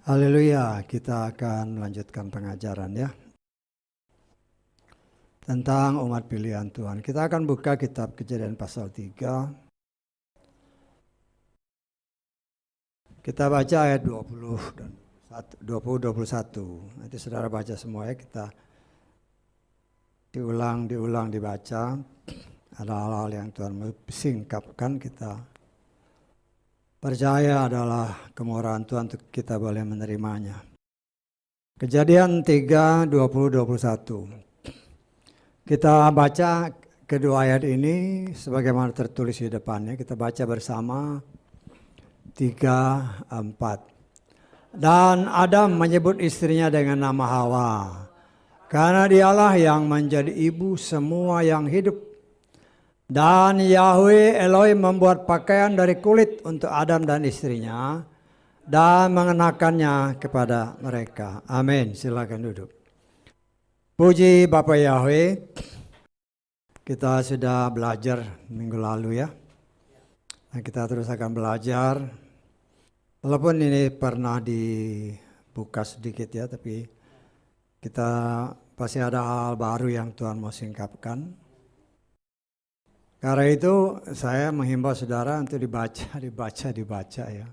Haleluya, kita akan melanjutkan pengajaran ya. Tentang umat pilihan Tuhan. Kita akan buka kitab Kejadian pasal 3. Kita baca ayat 20 dan 21. Nanti saudara baca semua ya, kita diulang dibaca. Ada hal-hal yang Tuhan singkapkan, kita percaya adalah kemurahan Tuhan untuk kita boleh menerimanya. Kejadian 3, 20-21. Kita baca kedua ayat ini sebagaimana tertulis di depannya. Kita baca bersama 3, 4. Dan Adam menyebut istrinya dengan nama Hawa, karena dialah yang menjadi ibu semua yang hidup. Dan Yahweh Elohim membuat pakaian dari kulit untuk Adam dan istrinya dan mengenakannya kepada mereka. Amin. Silakan duduk. Puji Bapa Yahweh, kita sudah belajar minggu lalu ya. Dan kita terus akan belajar. Walaupun ini pernah dibuka sedikit ya, tapi kita pasti ada hal baru yang Tuhan mau singkapkan. Karena itu saya menghimbau saudara untuk dibaca ya.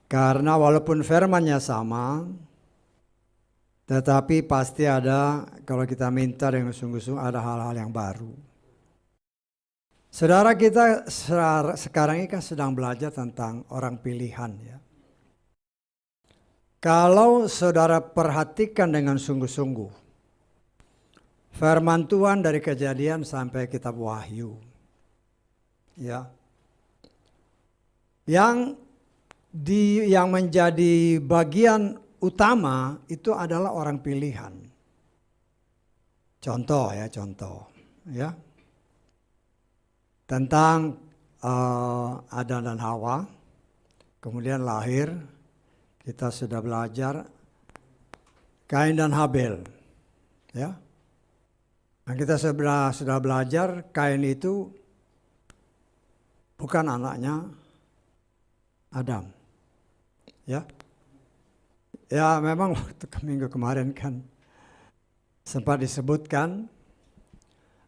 Karena walaupun firman-Nya sama, tetapi pasti ada, kalau kita minta dengan sungguh-sungguh, ada hal-hal yang baru. Saudara, kita sekarang ini kan sedang belajar tentang orang pilihan ya. Kalau saudara perhatikan dengan sungguh-sungguh firman Tuhan dari Kejadian sampai kitab Wahyu ya, yang menjadi bagian utama itu adalah orang pilihan. Contoh ya. Tentang Adam dan Hawa, kemudian lahir, kita sudah belajar Kain dan Habel ya. Nah, kita sudah belajar Kain itu bukan anaknya Adam ya. Ya memang waktu minggu kemarin kan sempat disebutkan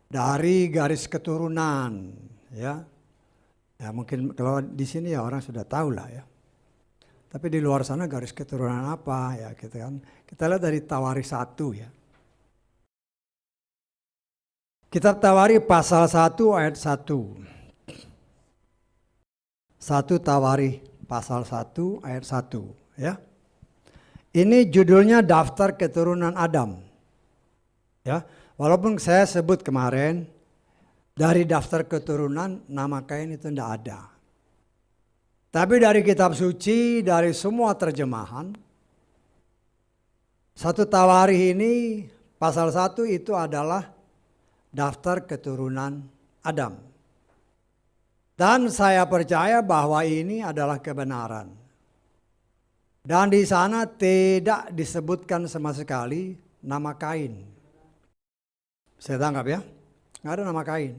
dari garis keturunan ya. Ya mungkin kalau di sini ya orang sudah tahu lah ya. Tapi di luar sana garis keturunan apa ya gitu kan. Kita lihat dari Tawarikh 1 ya. Kitab Tawarikh pasal 1 ayat 1. 1 Tawarikh pasal 1 ayat 1 ya. Ini judulnya daftar keturunan Adam. Ya, walaupun saya sebut kemarin dari daftar keturunan nama Kain itu tidak ada. Tapi dari kitab suci, dari semua terjemahan, 1 Tawarikh ini pasal 1 itu adalah daftar keturunan Adam. Dan saya percaya bahwa ini adalah kebenaran. Dan di sana tidak disebutkan sama sekali nama Kain. Saya tangkap ya, nggak ada nama Kain.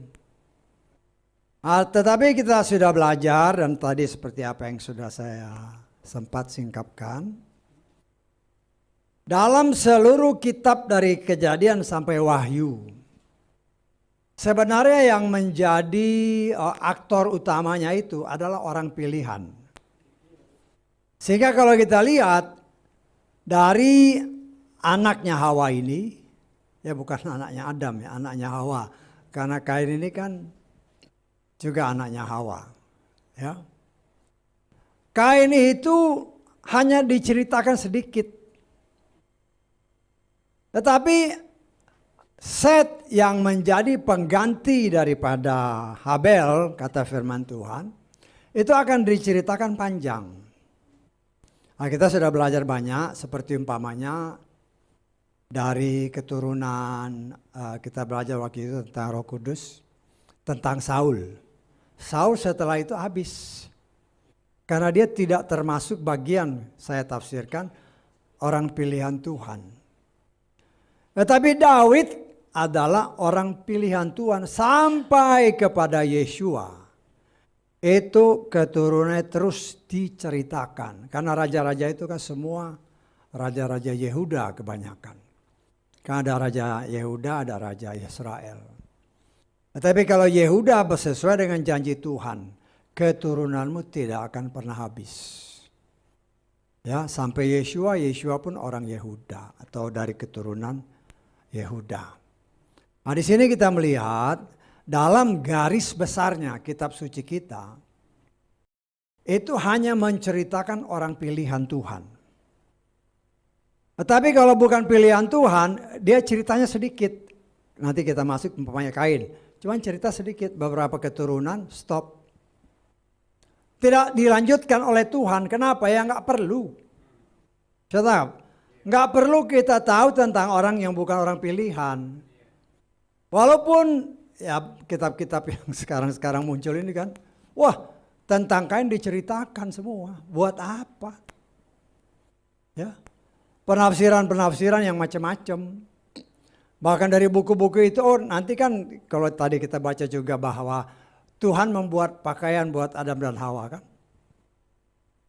Nah, tetapi kita sudah belajar dan tadi seperti apa yang sudah saya sempat singkapkan. Dalam seluruh kitab dari Kejadian sampai Wahyu, sebenarnya yang menjadi aktor utamanya itu adalah orang pilihan. Sehingga kalau kita lihat dari anaknya Hawa ini, ya bukan anaknya Adam ya, anaknya Hawa. Karena Kain ini kan juga anaknya Hawa. Ya. Kain itu hanya diceritakan sedikit. Tetapi Set yang menjadi pengganti daripada Habel, kata firman Tuhan, itu akan diceritakan panjang. Nah, kita sudah belajar banyak, seperti umpamanya dari keturunan, kita belajar waktu itu tentang Roh Kudus, tentang Saul. Saul setelah itu habis. Karena dia tidak termasuk bagian, saya tafsirkan, orang pilihan Tuhan. Tetapi Daud adalah orang pilihan Tuhan sampai kepada Yeshua. itu keturunannya terus diceritakan. Karena raja-raja itu kan semua raja-raja Yehuda kebanyakan. Karena ada raja Yehuda, ada raja Israel. Tetapi kalau Yehuda sesuai dengan janji Tuhan, keturunanmu tidak akan pernah habis. Ya, sampai Yeshua pun orang Yehuda atau dari keturunan Yehuda. Nah, di sini kita melihat dalam garis besarnya kitab suci kita itu hanya menceritakan orang pilihan Tuhan. Tetapi kalau bukan pilihan Tuhan, dia ceritanya sedikit. Nanti kita masuk umpamanya Kain. Cuman cerita sedikit, beberapa keturunan, stop. Tidak dilanjutkan oleh Tuhan. Kenapa? Ya nggak perlu. Saya nggak perlu kita tahu tentang orang yang bukan orang pilihan. Walaupun ya kitab-kitab yang sekarang muncul ini kan, wah tentang Kain diceritakan semua. Buat apa? Ya, penafsiran yang macam-macam. Bahkan dari buku-buku itu, nanti kan kalau tadi kita baca juga bahwa Tuhan membuat pakaian buat Adam dan Hawa kan.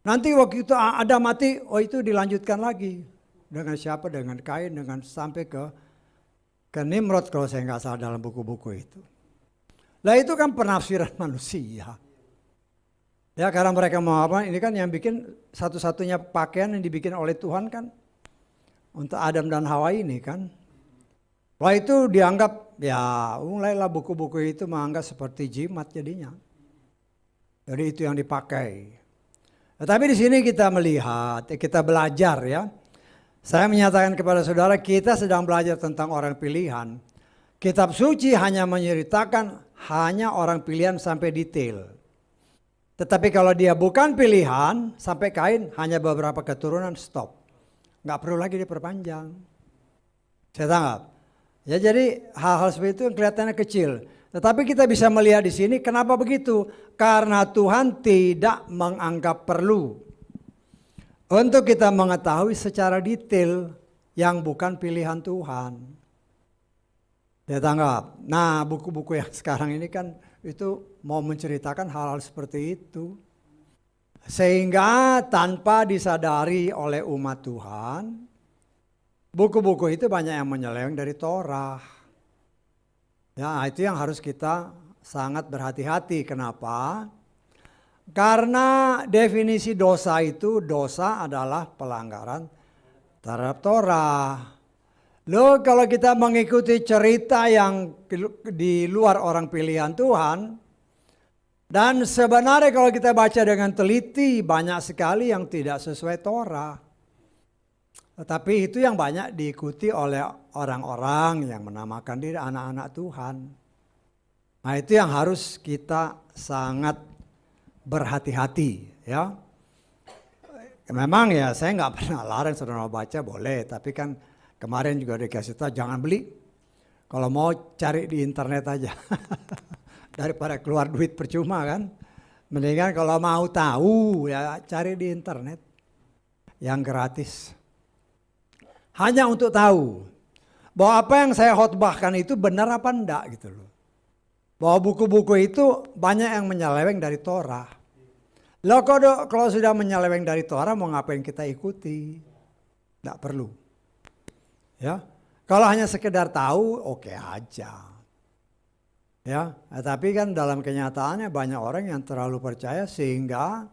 Nanti waktu itu Adam mati, itu dilanjutkan lagi. Dengan siapa? Dengan Kain, dengan sampai ke Nimrod kalau saya nggak salah dalam buku-buku itu. Lah itu kan penafsiran manusia. Ya karena mereka mau apa, ini kan yang bikin satu-satunya pakaian yang dibikin oleh Tuhan kan untuk Adam dan Hawa ini kan. Wah itu dianggap, ya mulailah buku-buku itu menganggap seperti jimat jadinya. Jadi itu yang dipakai. Tetapi di sini kita melihat, kita belajar ya. Saya menyatakan kepada saudara, kita sedang belajar tentang orang pilihan. Kitab suci hanya menceritakan hanya orang pilihan sampai detail. Tetapi kalau dia bukan pilihan, sampai Kain hanya beberapa keturunan, stop. Nggak perlu lagi diperpanjang. Saya tangkap. Ya jadi hal-hal seperti itu kelihatannya kecil. Tetapi kita bisa melihat di sini kenapa begitu? Karena Tuhan tidak menganggap perlu untuk kita mengetahui secara detail yang bukan pilihan Tuhan. Ya tanggap. Nah buku-buku yang sekarang ini kan itu mau menceritakan hal-hal seperti itu. Sehingga tanpa disadari oleh umat Tuhan, buku-buku itu banyak yang menyeleweng dari Torah. Ya, itu yang harus kita sangat berhati-hati. Kenapa? Karena definisi dosa itu, dosa adalah pelanggaran terhadap Torah. Loh, kalau kita mengikuti cerita yang di luar orang pilihan Tuhan, dan sebenarnya kalau kita baca dengan teliti, banyak sekali yang tidak sesuai Torah. Tetapi itu yang banyak diikuti oleh orang-orang yang menamakan diri anak-anak Tuhan. Nah itu yang harus kita sangat berhati-hati ya. Memang ya saya nggak pernah larang saudara baca boleh. Tapi kan kemarin juga dikasih tahu jangan beli. Kalau mau cari di internet aja. Daripada keluar duit percuma kan. Mendingan kalau mau tahu ya cari di internet. Yang gratis. Hanya untuk tahu bahwa apa yang saya khotbahkan itu benar apa enggak gitu loh. Bahwa buku-buku itu banyak yang menyeleweng dari Torah. Loh kalau sudah menyeleweng dari Torah mau ngapain kita ikuti? Enggak perlu. Ya. Kalau hanya sekedar tahu oke aja. Ya, tapi kan dalam kenyataannya banyak orang yang terlalu percaya sehingga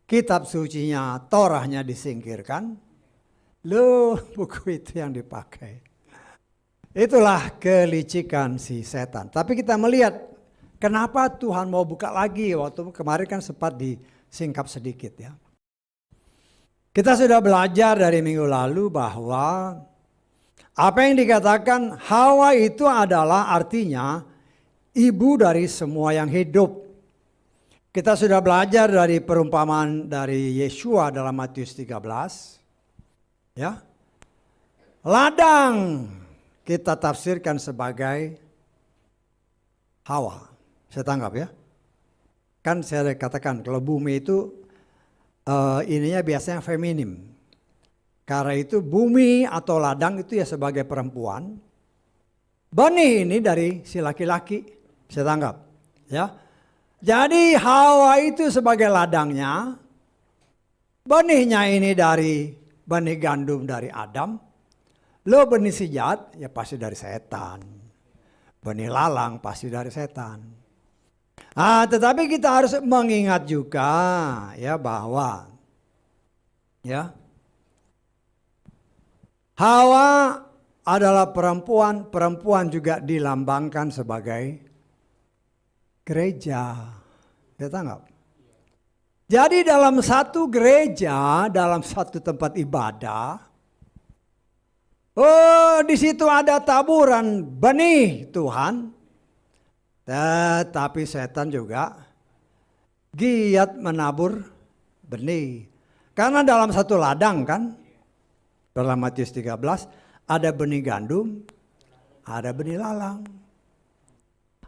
kitab sucinya Torahnya disingkirkan. Loh, buku itu yang dipakai. Itulah kelicikan si setan. Tapi kita melihat kenapa Tuhan mau buka lagi. Waktu kemarin kan sempat disingkap sedikit ya. Kita sudah belajar dari minggu lalu bahwa apa yang dikatakan Hawa itu adalah artinya ibu dari semua yang hidup. Kita sudah belajar dari perumpamaan dari Yeshua dalam Matius 13. Ya, ladang kita tafsirkan sebagai Hawa. Saya tanggap ya. Kan saya katakan kalau bumi itu ininya biasanya feminim. Karena itu bumi atau ladang itu ya sebagai perempuan. Benih ini dari si laki-laki. Saya tanggap. Ya. Jadi Hawa itu sebagai ladangnya, benihnya ini dari benih gandum dari Adam, lo benih si jahat ya pasti dari setan, benih lalang pasti dari setan. Tetapi kita harus mengingat juga ya bahwa ya Hawa adalah perempuan, perempuan juga dilambangkan sebagai gereja. Kita tanggap. Jadi dalam satu gereja, dalam satu tempat ibadah, di situ ada taburan benih Tuhan. Tetapi setan juga giat menabur benih. Karena dalam satu ladang kan, dalam Matius 13, ada benih gandum, ada benih lalang.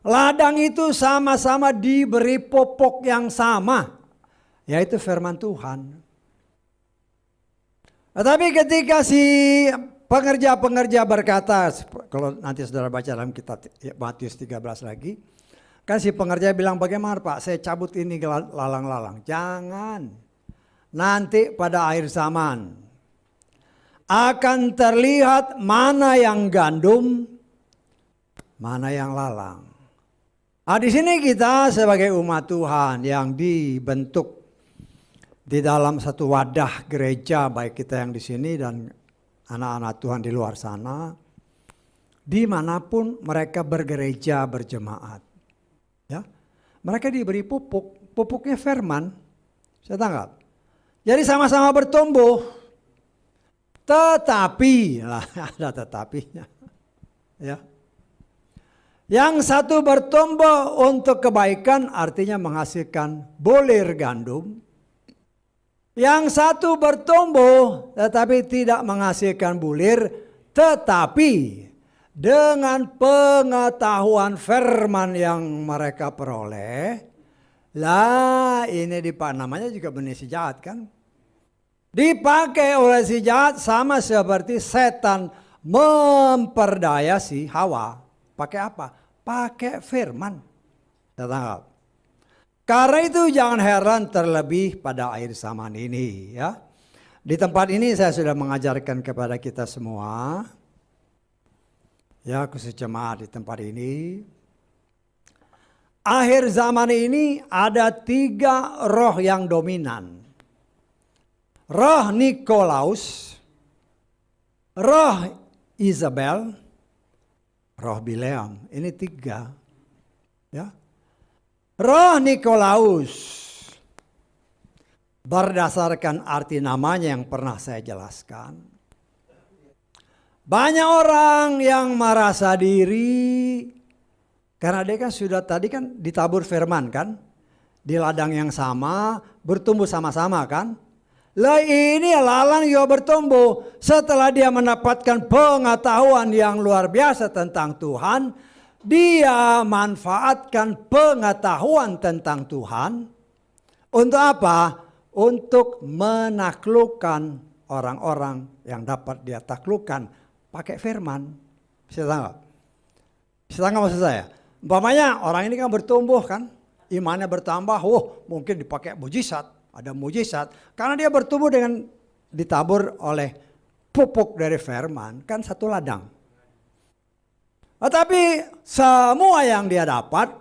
Ladang itu sama-sama diberi pupuk yang sama, yaitu firman Tuhan. Tetapi ketika si pengerja-pengerja berkata, kalau nanti saudara baca dalam kitab Matius 13 lagi, kan si pengerja bilang, bagaimana Pak, saya cabut ini ke lalang-lalang. Jangan, nanti pada akhir zaman akan terlihat mana yang gandum, mana yang lalang. Di sini kita sebagai umat Tuhan yang dibentuk di dalam satu wadah gereja, baik kita yang di sini dan anak-anak Tuhan di luar sana, dimanapun mereka bergereja berjemaat, ya, mereka diberi pupuk, pupuknya firman, saya tanggap. Jadi sama-sama bertumbuh, tetapi, ada tetapinya, ya. Yang satu bertumbuh untuk kebaikan, artinya menghasilkan bulir gandum. Yang satu bertumbuh tetapi tidak menghasilkan bulir, tetapi dengan pengetahuan firman yang mereka peroleh, ini namanya juga benih si jahat kan. Dipakai oleh si jahat sama seperti setan memperdaya si Hawa. Pakai apa? Pakai firman. Kita tangkap. Karena itu jangan heran terlebih pada akhir zaman ini ya. Di tempat ini saya sudah mengajarkan kepada kita semua, ya khusus jemaat di tempat ini. Akhir zaman ini ada 3 roh yang dominan. Roh Nikolaus, roh Isabel, roh Bileam. Ini 3. Ya. Roh Nikolaus berdasarkan arti namanya yang pernah saya jelaskan. Banyak orang yang merasa diri karena dia kan sudah tadi kan ditabur firman kan, di ladang yang sama, bertumbuh sama-sama kan. Lah ini lalang juga bertumbuh setelah dia mendapatkan pengetahuan yang luar biasa tentang Tuhan. Dia manfaatkan pengetahuan tentang Tuhan untuk apa? Untuk menaklukkan orang-orang yang dapat dia taklukkan pakai firman. Bisa tangkap? Bisa tangkap maksud saya? Umpamanya orang ini kan bertumbuh kan, imannya bertambah, mungkin dipakai mujizat, ada mujizat. Karena dia bertumbuh dengan ditabur oleh pupuk dari firman, kan satu ladang. Tetapi semua yang dia dapat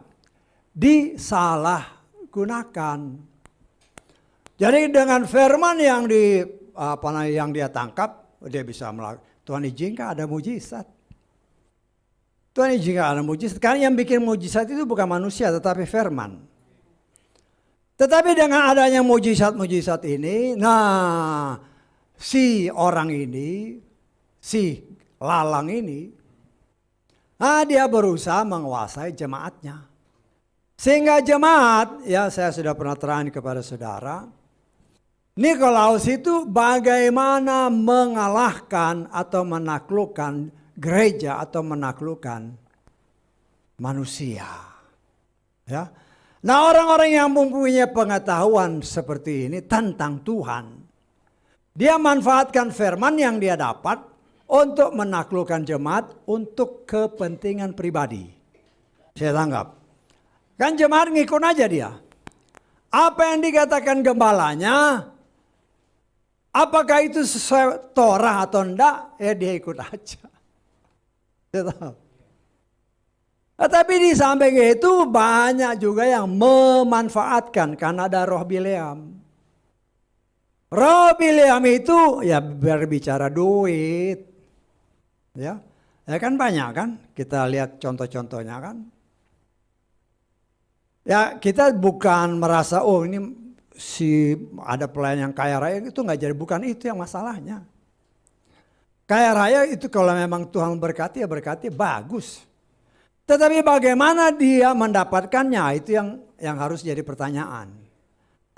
disalahgunakan. Jadi dengan firman yang yang dia tangkap, dia bisa melakukan. Tuhan izinkan ada mujizat. Tuhan izinkan ada mujizat. Karena yang bikin mujizat itu bukan manusia, tetapi firman. Tetapi dengan adanya mujizat-mujizat ini, si orang ini, si lalang ini, dia berusaha menguasai jemaatnya. Sehingga jemaat, ya saya sudah pernah terangkan kepada saudara, Nikolaus itu bagaimana mengalahkan atau menaklukkan gereja atau menaklukkan manusia. Ya. Nah orang-orang yang mempunyai pengetahuan seperti ini tentang Tuhan, dia manfaatkan firman yang dia dapat untuk menaklukkan jemaat untuk kepentingan pribadi. Saya tanggap. Kan jemaat ngikut aja dia. Apa yang dikatakan gembalanya, apakah itu sesuai Torah atau enggak, ya dia ikut aja. Tetapi di samping itu banyak juga yang memanfaatkan karena ada roh Bileam. Roh Bileam itu ya berbicara duit. Ya kan banyak kan, kita lihat contoh-contohnya kan. Ya kita bukan merasa oh ini si ada pelayan yang kaya raya, itu nggak jadi, bukan itu yang masalahnya. Kaya raya itu kalau memang Tuhan berkati ya berkati, bagus. Tetapi bagaimana dia mendapatkannya, itu yang harus jadi pertanyaan.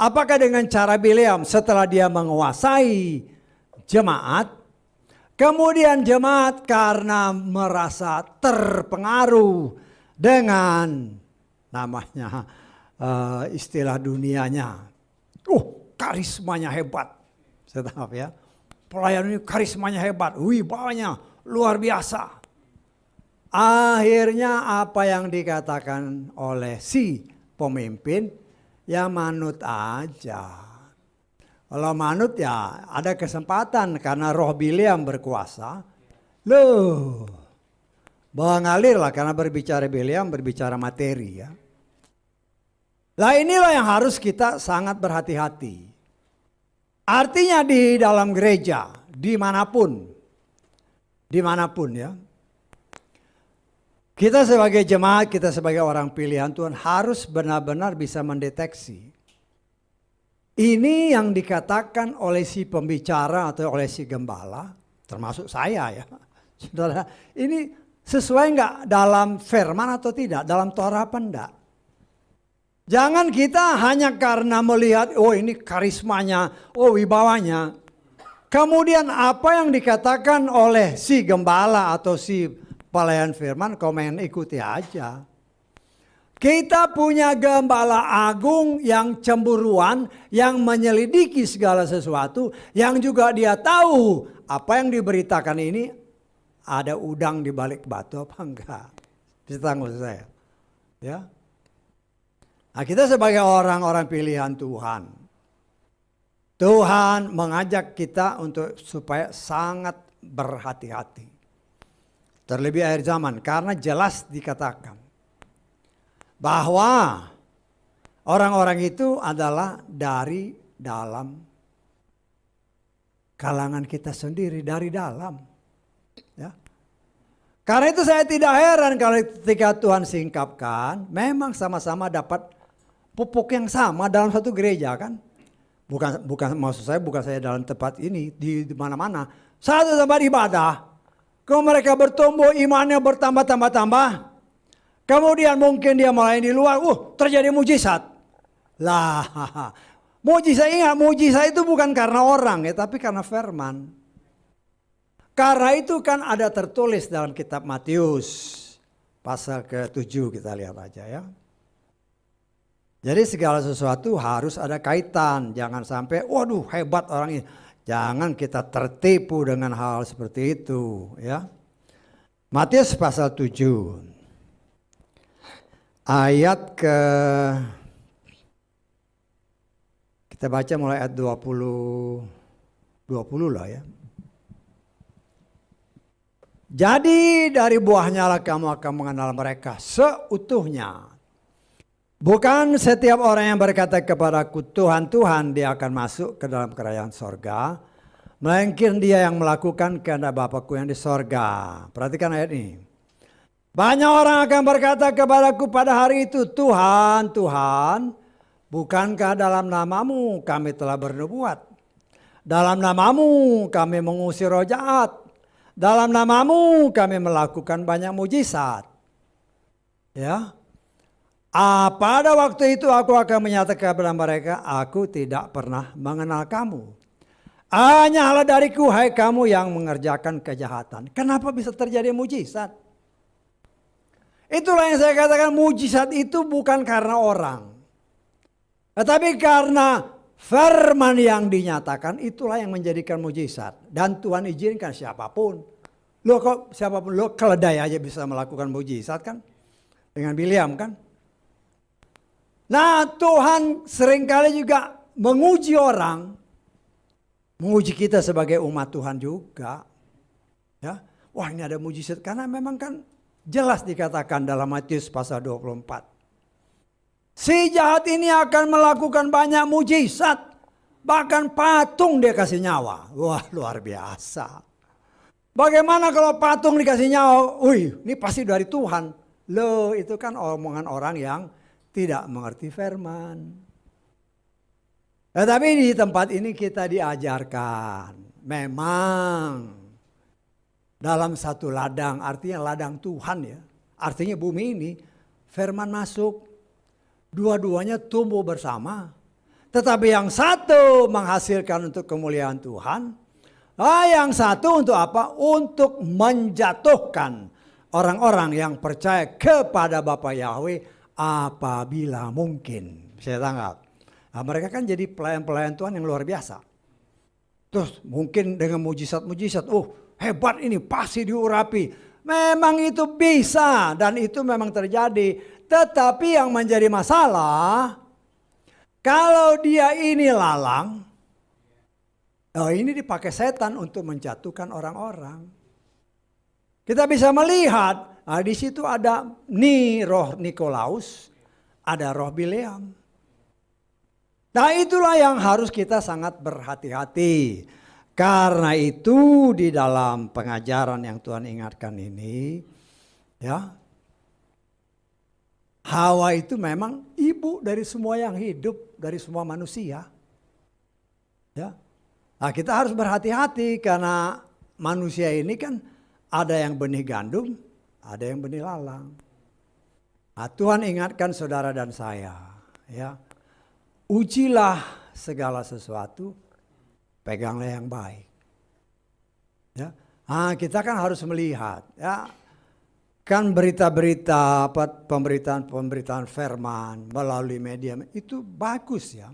Apakah dengan cara Bileam setelah dia menguasai jemaat, kemudian jemaat karena merasa terpengaruh dengan namanya istilah dunianya, karismanya hebat, tetap ya, pelayan ini karismanya hebat, wibawanya luar biasa. Akhirnya apa yang dikatakan oleh si pemimpin ya manut aja. Kalau manut ya ada kesempatan karena roh Bileam berkuasa. Loh, mengalir lah karena berbicara Bileam, berbicara materi ya. Nah inilah yang harus kita sangat berhati-hati. Artinya di dalam gereja, dimanapun ya. Kita sebagai jemaat, kita sebagai orang pilihan Tuhan harus benar-benar bisa mendeteksi. Ini yang dikatakan oleh si pembicara atau oleh si gembala, termasuk saya ya. Saudara, ini sesuai nggak dalam firman atau tidak, dalam Torah apa enggak? Jangan kita hanya karena melihat, oh ini karismanya, oh wibawanya. Kemudian apa yang dikatakan oleh si gembala atau si pelayan firman, komen ikuti aja. Kita punya gembala agung yang cemburuan, yang menyelidiki segala sesuatu, yang juga dia tahu apa yang diberitakan ini ada udang di balik batu apa enggak. Bisa tanggung saya. Ya. Nah, kita sebagai orang-orang pilihan Tuhan, Tuhan mengajak kita untuk supaya sangat berhati-hati. Terlebih akhir zaman, karena jelas dikatakan bahwa orang-orang itu adalah dari dalam kalangan kita sendiri, dari dalam. Ya. Karena itu saya tidak heran kalau ketika Tuhan singkapkan, memang sama-sama dapat pupuk yang sama dalam satu gereja kan. Bukan maksud saya, bukan saya dalam tempat ini, di mana-mana. Satu tempat ibadah, kalau mereka bertumbuh, imannya bertambah-tambah-tambah. Kemudian mungkin dia melayani di luar, terjadi mujizat. Lah, mujizat, ingat, mujizat itu bukan karena orang ya, tapi karena firman. Karena itu kan ada tertulis dalam kitab Matius, pasal ke-7 kita lihat aja ya. Jadi segala sesuatu harus ada kaitan, jangan sampai, waduh hebat orang ini. Jangan kita tertipu dengan hal seperti itu ya. Matius pasal 7. Ayat kita baca mulai ayat 20 lah ya. Jadi dari buahnya lah kamu akan mengenal mereka seutuhnya. Bukan setiap orang yang berkata kepadaku Tuhan, Tuhan, dia akan masuk ke dalam kerajaan sorga. Melainkan dia yang melakukan kehendak Bapakku yang di sorga. Perhatikan ayat ini. Banyak orang akan berkata kepadaku pada hari itu, Tuhan, Tuhan, bukankah dalam namamu kami telah bernubuat? Dalam namamu kami mengusir roh jahat. Dalam namamu kami melakukan banyak mujizat. Ya. Pada waktu itu aku akan menyatakan kepada mereka, aku tidak pernah mengenal kamu. Hanyalah dariku, hai kamu yang mengerjakan kejahatan. Kenapa bisa terjadi mujizat? Itulah yang saya katakan, mujizat itu bukan karena orang. Tetapi karena firman yang dinyatakan, itulah yang menjadikan mujizat. Dan Tuhan izinkan siapapun. Siapapun, keledai aja bisa melakukan mujizat kan. Dengan Bileam kan. Nah, Tuhan seringkali juga menguji orang, menguji kita sebagai umat Tuhan juga. Ya, wah ini ada mujizat, karena memang kan jelas dikatakan dalam Matius pasal 24. Si jahat ini akan melakukan banyak mujizat, bahkan patung dia kasih nyawa. Wah, luar biasa. Bagaimana kalau patung dikasih nyawa? Wih, ini pasti dari Tuhan. Loh, itu kan omongan orang yang tidak mengerti firman. Tetapi di tempat ini kita diajarkan, memang dalam satu ladang, artinya ladang Tuhan ya. Artinya bumi ini, firman masuk, dua-duanya tumbuh bersama. Tetapi yang satu menghasilkan untuk kemuliaan Tuhan, yang satu untuk apa? Untuk menjatuhkan orang-orang yang percaya kepada Bapa Yahweh apabila mungkin. Saya tangkap. Nah, mereka kan jadi pelayan-pelayan Tuhan yang luar biasa. Terus mungkin dengan mujizat-mujizat, hebat ini, pasti diurapi. Memang itu bisa dan itu memang terjadi. Tetapi yang menjadi masalah, kalau dia ini lalang, ini dipakai setan untuk menjatuhkan orang-orang. Kita bisa melihat, di situ ada roh Nikolaus, ada roh Bileam. Nah, itulah yang harus kita sangat berhati-hati. Karena itu di dalam pengajaran yang Tuhan ingatkan ini, ya, Hawa itu memang ibu dari semua yang hidup, dari semua manusia. Ya. Nah, kita harus berhati-hati karena manusia ini kan ada yang benih gandum, ada yang benih lalang. Nah, Tuhan ingatkan saudara dan saya, ya, ujilah segala sesuatu, peganglah yang baik. Ya. Nah, kita kan harus melihat, ya, kan berita-berita, pemberitaan firman melalui media itu bagus ya.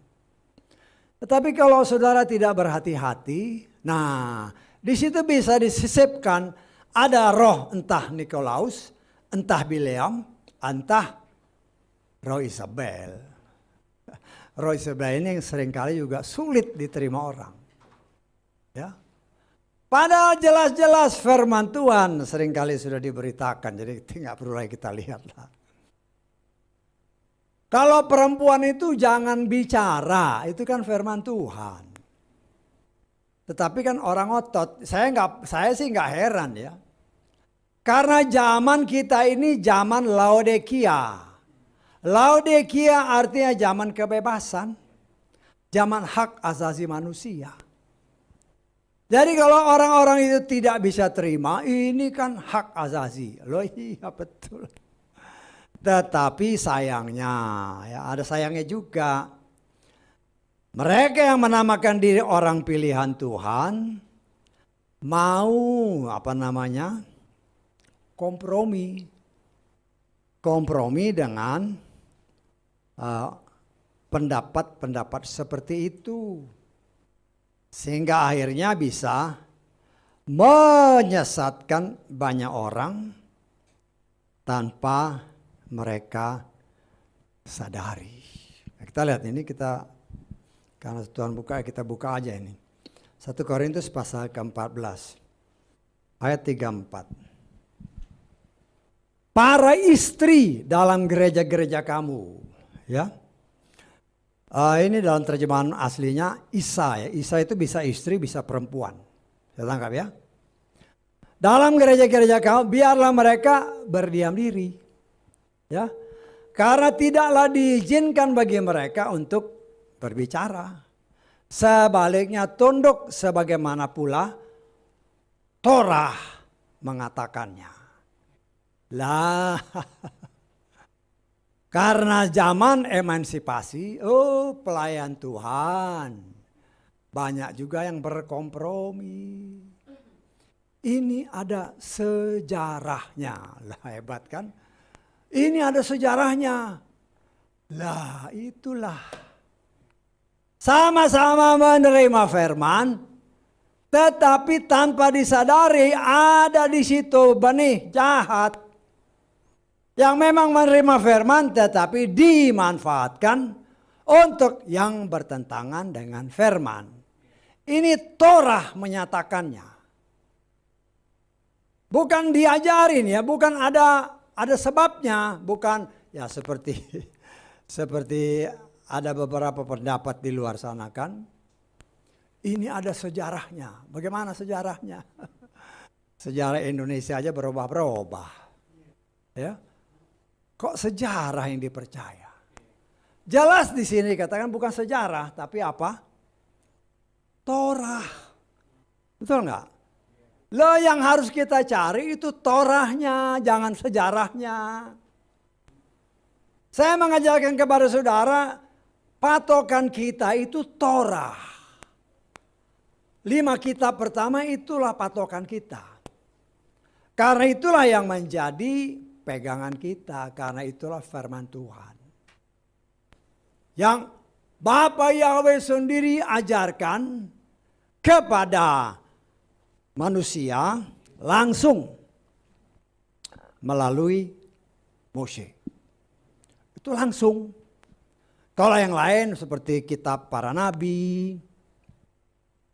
Tetapi kalau saudara tidak berhati-hati, nah di situ bisa disisipkan ada roh entah Nikolaus, entah Bileam, entah roh Isabel. Roh Isabel ini yang seringkali juga sulit diterima orang. Ya. Padahal jelas-jelas firman Tuhan seringkali sudah diberitakan, jadi tidak perlu lagi kita lihatlah. Kalau perempuan itu jangan bicara, itu kan firman Tuhan. Tetapi kan orang otot, saya sih nggak heran ya. Karena zaman kita ini zaman Laodikia. Laodikia artinya zaman kebebasan, zaman hak asasi manusia. Jadi kalau orang-orang itu tidak bisa terima, ini kan hak asasi. Loh iya betul. Tetapi sayangnya, ya ada sayangnya juga. Mereka yang menamakan diri orang pilihan Tuhan, mau kompromi. Kompromi dengan pendapat-pendapat seperti itu. Sehingga akhirnya bisa menyesatkan banyak orang tanpa mereka sadari. Kita lihat ini, karena Tuhan buka, kita buka aja ini. 1 Korintus pasal ke-14 ayat 34. Para istri dalam gereja-gereja kamu, ya. Ini dalam terjemahan aslinya Isa ya. Isa itu bisa istri, bisa perempuan. Saya tangkap ya. Dalam gereja-gereja kamu, biarlah mereka berdiam diri. Ya. Karena tidaklah diizinkan bagi mereka untuk berbicara. Sebaliknya tunduk sebagaimana pula Torah mengatakannya. Lah, karena zaman emansipasi, pelayan Tuhan, banyak juga yang berkompromi. Ini ada sejarahnya, lah hebat kan? Ini ada sejarahnya, lah itulah. Sama-sama menerima firman, tetapi tanpa disadari ada di situ benih jahat. Yang memang menerima firman tetapi dimanfaatkan untuk yang bertentangan dengan firman. Ini Torah menyatakannya. Bukan diajarin ya, bukan ada sebabnya, bukan ya seperti ada beberapa pendapat di luar sana kan. Ini ada sejarahnya. Bagaimana sejarahnya? Sejarah Indonesia aja berubah-berubah. Ya. Kok sejarah yang dipercaya? Jelas di sini katakan bukan sejarah, tapi apa? Torah. Betul nggak? Lo yang harus kita cari itu Torahnya, jangan sejarahnya. Saya mengajarkan kepada saudara, patokan kita itu Torah. 5 kitab pertama itulah patokan kita. Karena itulah yang menjadi pegangan kita, karena itulah firman Tuhan. Yang Bapa Yahweh sendiri ajarkan kepada manusia langsung melalui Mose. Itu langsung. Kalau yang lain seperti kitab para nabi,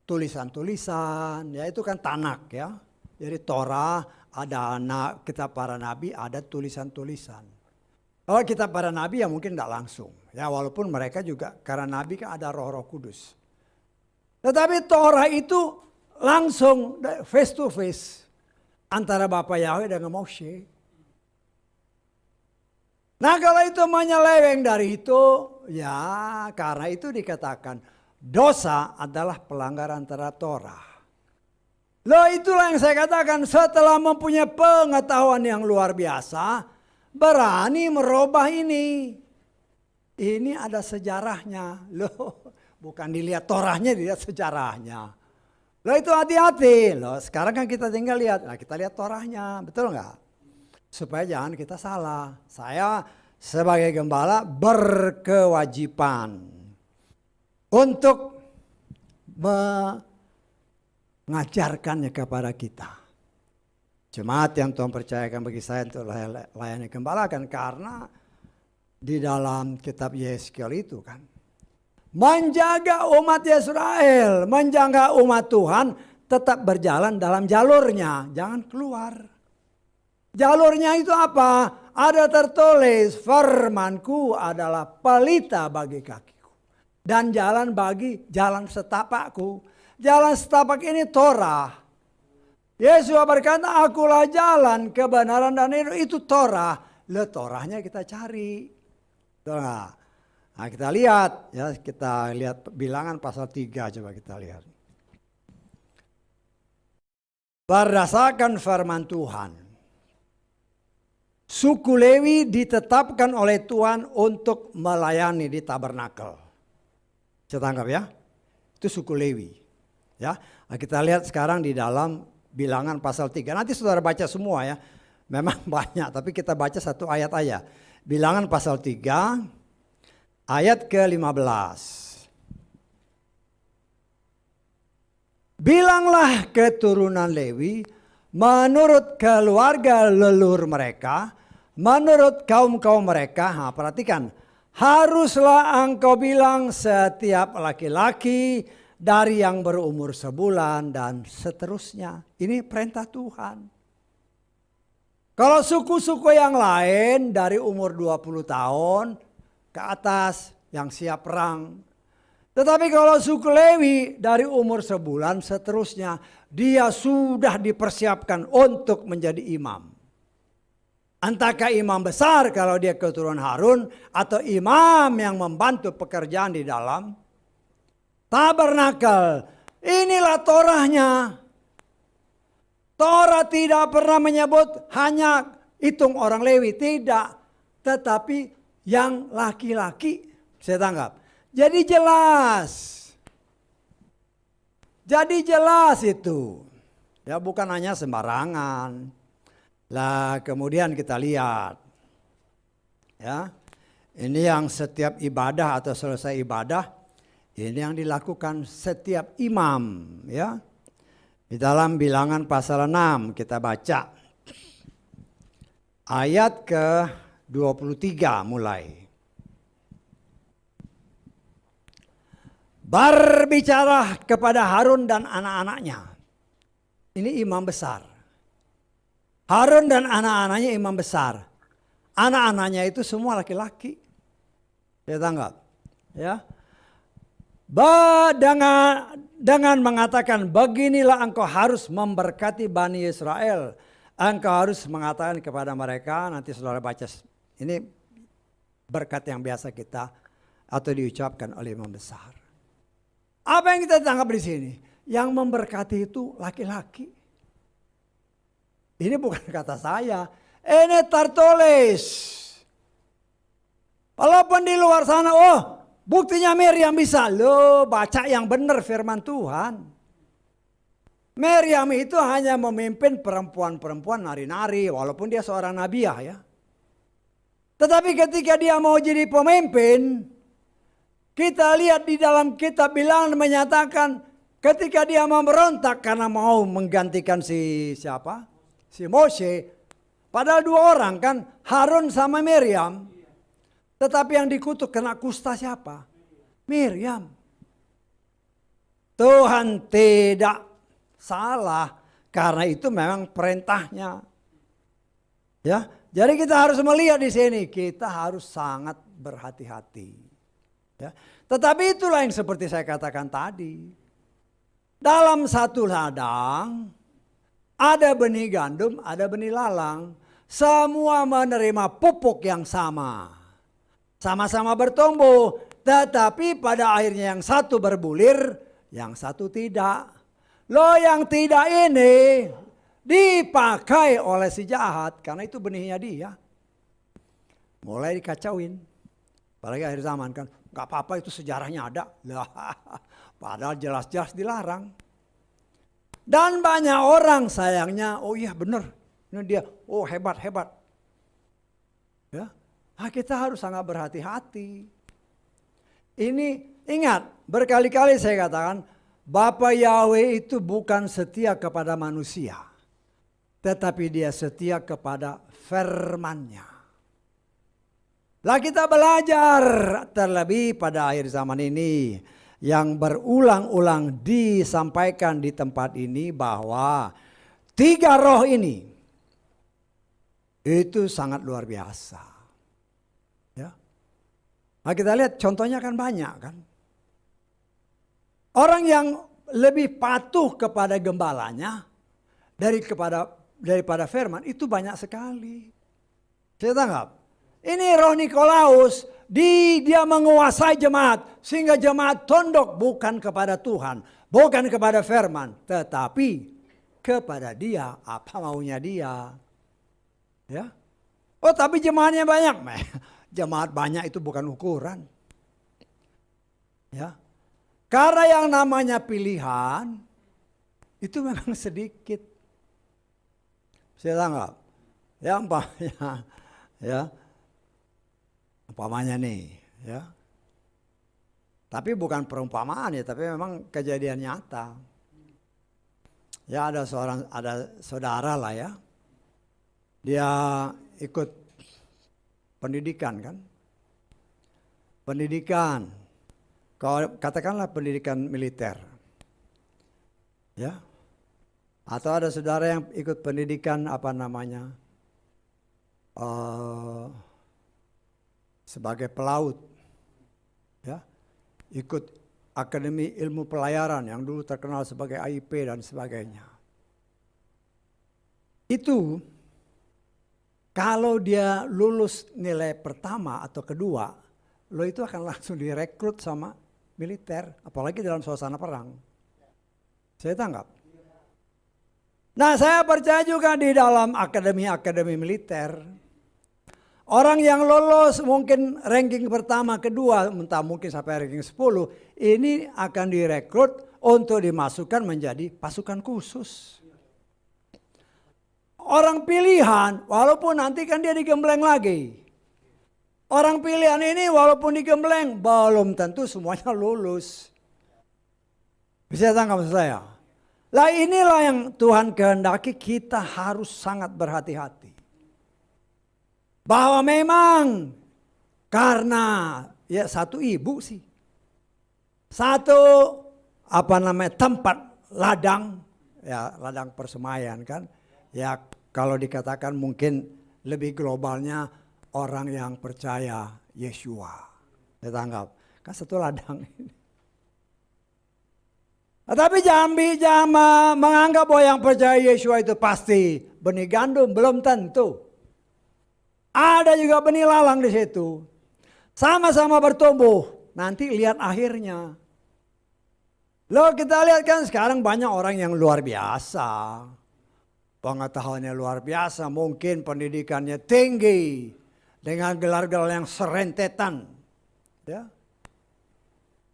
tulisan-tulisan, ya itu kan Tanak ya. Jadi Torah, ada kitab para nabi, ada tulisan-tulisan. Kalau kitab para nabi ya mungkin tidak langsung. Ya walaupun mereka juga, karena nabi kan ada roh-roh kudus. Tetapi Torah itu langsung face to face antara Bapa Yahweh dengan Mose. Nah kalau itu menyeleweng dari itu, ya karena itu dikatakan dosa adalah pelanggaran terhadap Torah. Loh itulah yang saya katakan, setelah mempunyai pengetahuan yang luar biasa, berani merubah ini. Ini ada sejarahnya. Loh bukan dilihat Torahnya, dilihat sejarahnya. Loh itu hati-hati. Loh sekarang kan kita tinggal lihat, nah kita lihat Torahnya, betul nggak? Supaya jangan kita salah. Saya sebagai gembala berkewajiban untuk mengajarkannya kepada kita. Jemaat yang Tuhan percayakan bagi saya untuk layani gembalakan, karena di dalam kitab Yeskiel itu kan menjaga umat Israel, menjaga umat Tuhan tetap berjalan dalam jalurnya, jangan keluar. Jalurnya itu apa? Ada tertulis, firmanku adalah pelita bagi kakiku dan jalan bagi jalan setapakku. Jalan setapak ini Torah. Yesus berkata, akulah jalan, kebenaran dan hidup, itu Torah. Le Torahnya kita cari. Nah, kita lihat ya, kita lihat Bilangan pasal 3, coba kita lihat. Berdasarkan firman Tuhan, suku Lewi ditetapkan oleh Tuhan untuk melayani di tabernakel. Saya tangkap ya. Itu suku Lewi. Ya, nah, kita lihat sekarang di dalam Bilangan pasal 3. Nanti saudara baca semua ya. Memang banyak, tapi kita baca satu ayat aja. Bilangan pasal 3 ayat ke-15. Bilanglah keturunan Lewi menurut keluarga leluhur mereka, menurut kaum-kaum mereka. Nah, perhatikan, haruslah engkau bilang setiap laki-laki dari yang berumur sebulan dan seterusnya. Ini perintah Tuhan. Kalau suku-suku yang lain dari umur 20 tahun ke atas yang siap perang. Tetapi kalau suku Lewi dari umur sebulan seterusnya, dia sudah dipersiapkan untuk menjadi imam. Entahkah imam besar kalau dia keturunan Harun, atau imam yang membantu pekerjaan di dalam tabernakel. Inilah Torahnya. Torah tidak pernah menyebut hanya hitung orang Lewi, tidak. Tetapi yang laki-laki, saya tanggap. Jadi jelas. Jadi jelas itu. Ya bukan hanya sembarangan. Lah kemudian kita lihat. Ya. Ini yang setiap ibadah atau selesai ibadah, ini yang dilakukan setiap imam, ya. Di dalam Bilangan pasal 6 kita baca. ayat ke-23 mulai. Berbicara kepada Harun dan anak-anaknya. Ini imam besar. Harun dan anak-anaknya imam besar. Anak-anaknya itu semua laki-laki. Saya tanggap. Ya. Dengan mengatakan, beginilah engkau harus memberkati Bani Israel. Engkau harus mengatakan kepada mereka, nanti saudara baca, ini berkat yang biasa kita atau diucapkan oleh imam besar. Apa yang kita tangkap di sini? Yang memberkati itu laki-laki. Ini bukan kata saya, ini tertulis. Walaupun di luar sana, buktinya Miriam bisa. Loh, baca yang benar firman Tuhan. Miriam itu hanya memimpin perempuan-perempuan nari-nari, walaupun dia seorang nabiah ya. Tetapi ketika dia mau jadi pemimpin, kita lihat di dalam kitab Bilangan menyatakan ketika dia memberontak karena mau menggantikan si siapa? Si Mose. Padahal 2 orang kan, Harun sama Miriam. Tetapi yang dikutuk kena kusta siapa? Miriam. Tuhan tidak salah karena itu memang perintahnya. Ya, jadi kita harus melihat di sini, kita harus sangat berhati-hati. Ya. Tetapi itulah yang seperti saya katakan tadi. Dalam satu ladang ada benih gandum, ada benih lalang. Semua menerima pupuk yang sama. Sama-sama bertumbuh. Tetapi pada akhirnya yang satu berbulir, yang satu tidak. Loh yang tidak ini dipakai oleh si jahat. Karena itu benihnya dia. Mulai dikacauin. Apalagi akhir zaman kan. Gak apa-apa itu sejarahnya ada. Lah, padahal jelas-jelas dilarang. Dan banyak orang sayangnya, oh iya benar. Ini dia, oh hebat-hebat. Ya, kita harus sangat berhati-hati. Ini ingat, berkali-kali saya katakan, Bapa Yahweh itu bukan setia kepada manusia. Tetapi dia setia kepada firman-Nya. Lah kita belajar terlebih pada akhir zaman ini yang berulang-ulang disampaikan di tempat ini bahwa 3 roh ini itu sangat luar biasa. Ya. Nah kita lihat contohnya kan banyak kan. Orang yang lebih patuh kepada gembalanya daripada firman itu banyak sekali. Saya tanggap. Ini roh Nikolaus, dia menguasai jemaat. Sehingga jemaat tunduk bukan kepada Tuhan. Bukan kepada firman. Tetapi kepada dia, apa maunya dia. Ya. Oh tapi jemaatnya banyak. Jemaat banyak itu bukan ukuran. Ya. Karena yang namanya pilihan, itu memang sedikit. Saya tanggap. Ya umpamanya. Ya. Umpamanya nih, ya. Tapi bukan perumpamaan ya, tapi memang kejadian nyata. Ya ada saudara lah ya. Dia ikut pendidikan kan. Pendidikan. Katakanlah pendidikan militer. Ya. Atau ada saudara yang ikut pendidikan apa namanya? Sebagai pelaut, ya, ikut Akademi Ilmu Pelayaran yang dulu terkenal sebagai AIP dan sebagainya. Itu kalau dia lulus nilai pertama atau kedua, lo itu akan langsung direkrut sama militer, apalagi dalam suasana perang. Saya tanggap. Nah, saya percaya juga di dalam akademi-akademi militer, orang yang lolos mungkin ranking pertama, kedua, entah mungkin sampai ranking 10, ini akan direkrut untuk dimasukkan menjadi pasukan khusus. Orang pilihan, walaupun nanti kan dia digembleng lagi. Orang pilihan ini walaupun digembleng, belum tentu semuanya lulus. Bisa tangkap maksud saya? Lah inilah yang Tuhan kehendaki, kita harus sangat berhati-hati. bahwa memang karena ya satu ibu sih. Satu tempat ladang, ya ladang persemaian kan. Ya kalau dikatakan mungkin lebih globalnya orang yang percaya Yeshua. Saya tanggap, kan satu ladang ini. Tapi jangan menganggap bahwa yang percaya Yeshua itu pasti benih gandum, belum tentu. Ada juga benih lalang di situ. Sama-sama bertumbuh, nanti lihat akhirnya. Loh kita lihat kan sekarang banyak orang yang luar biasa. Pengetahuannya luar biasa, mungkin pendidikannya tinggi. Dengan gelar-gelar yang serentetan. Ya.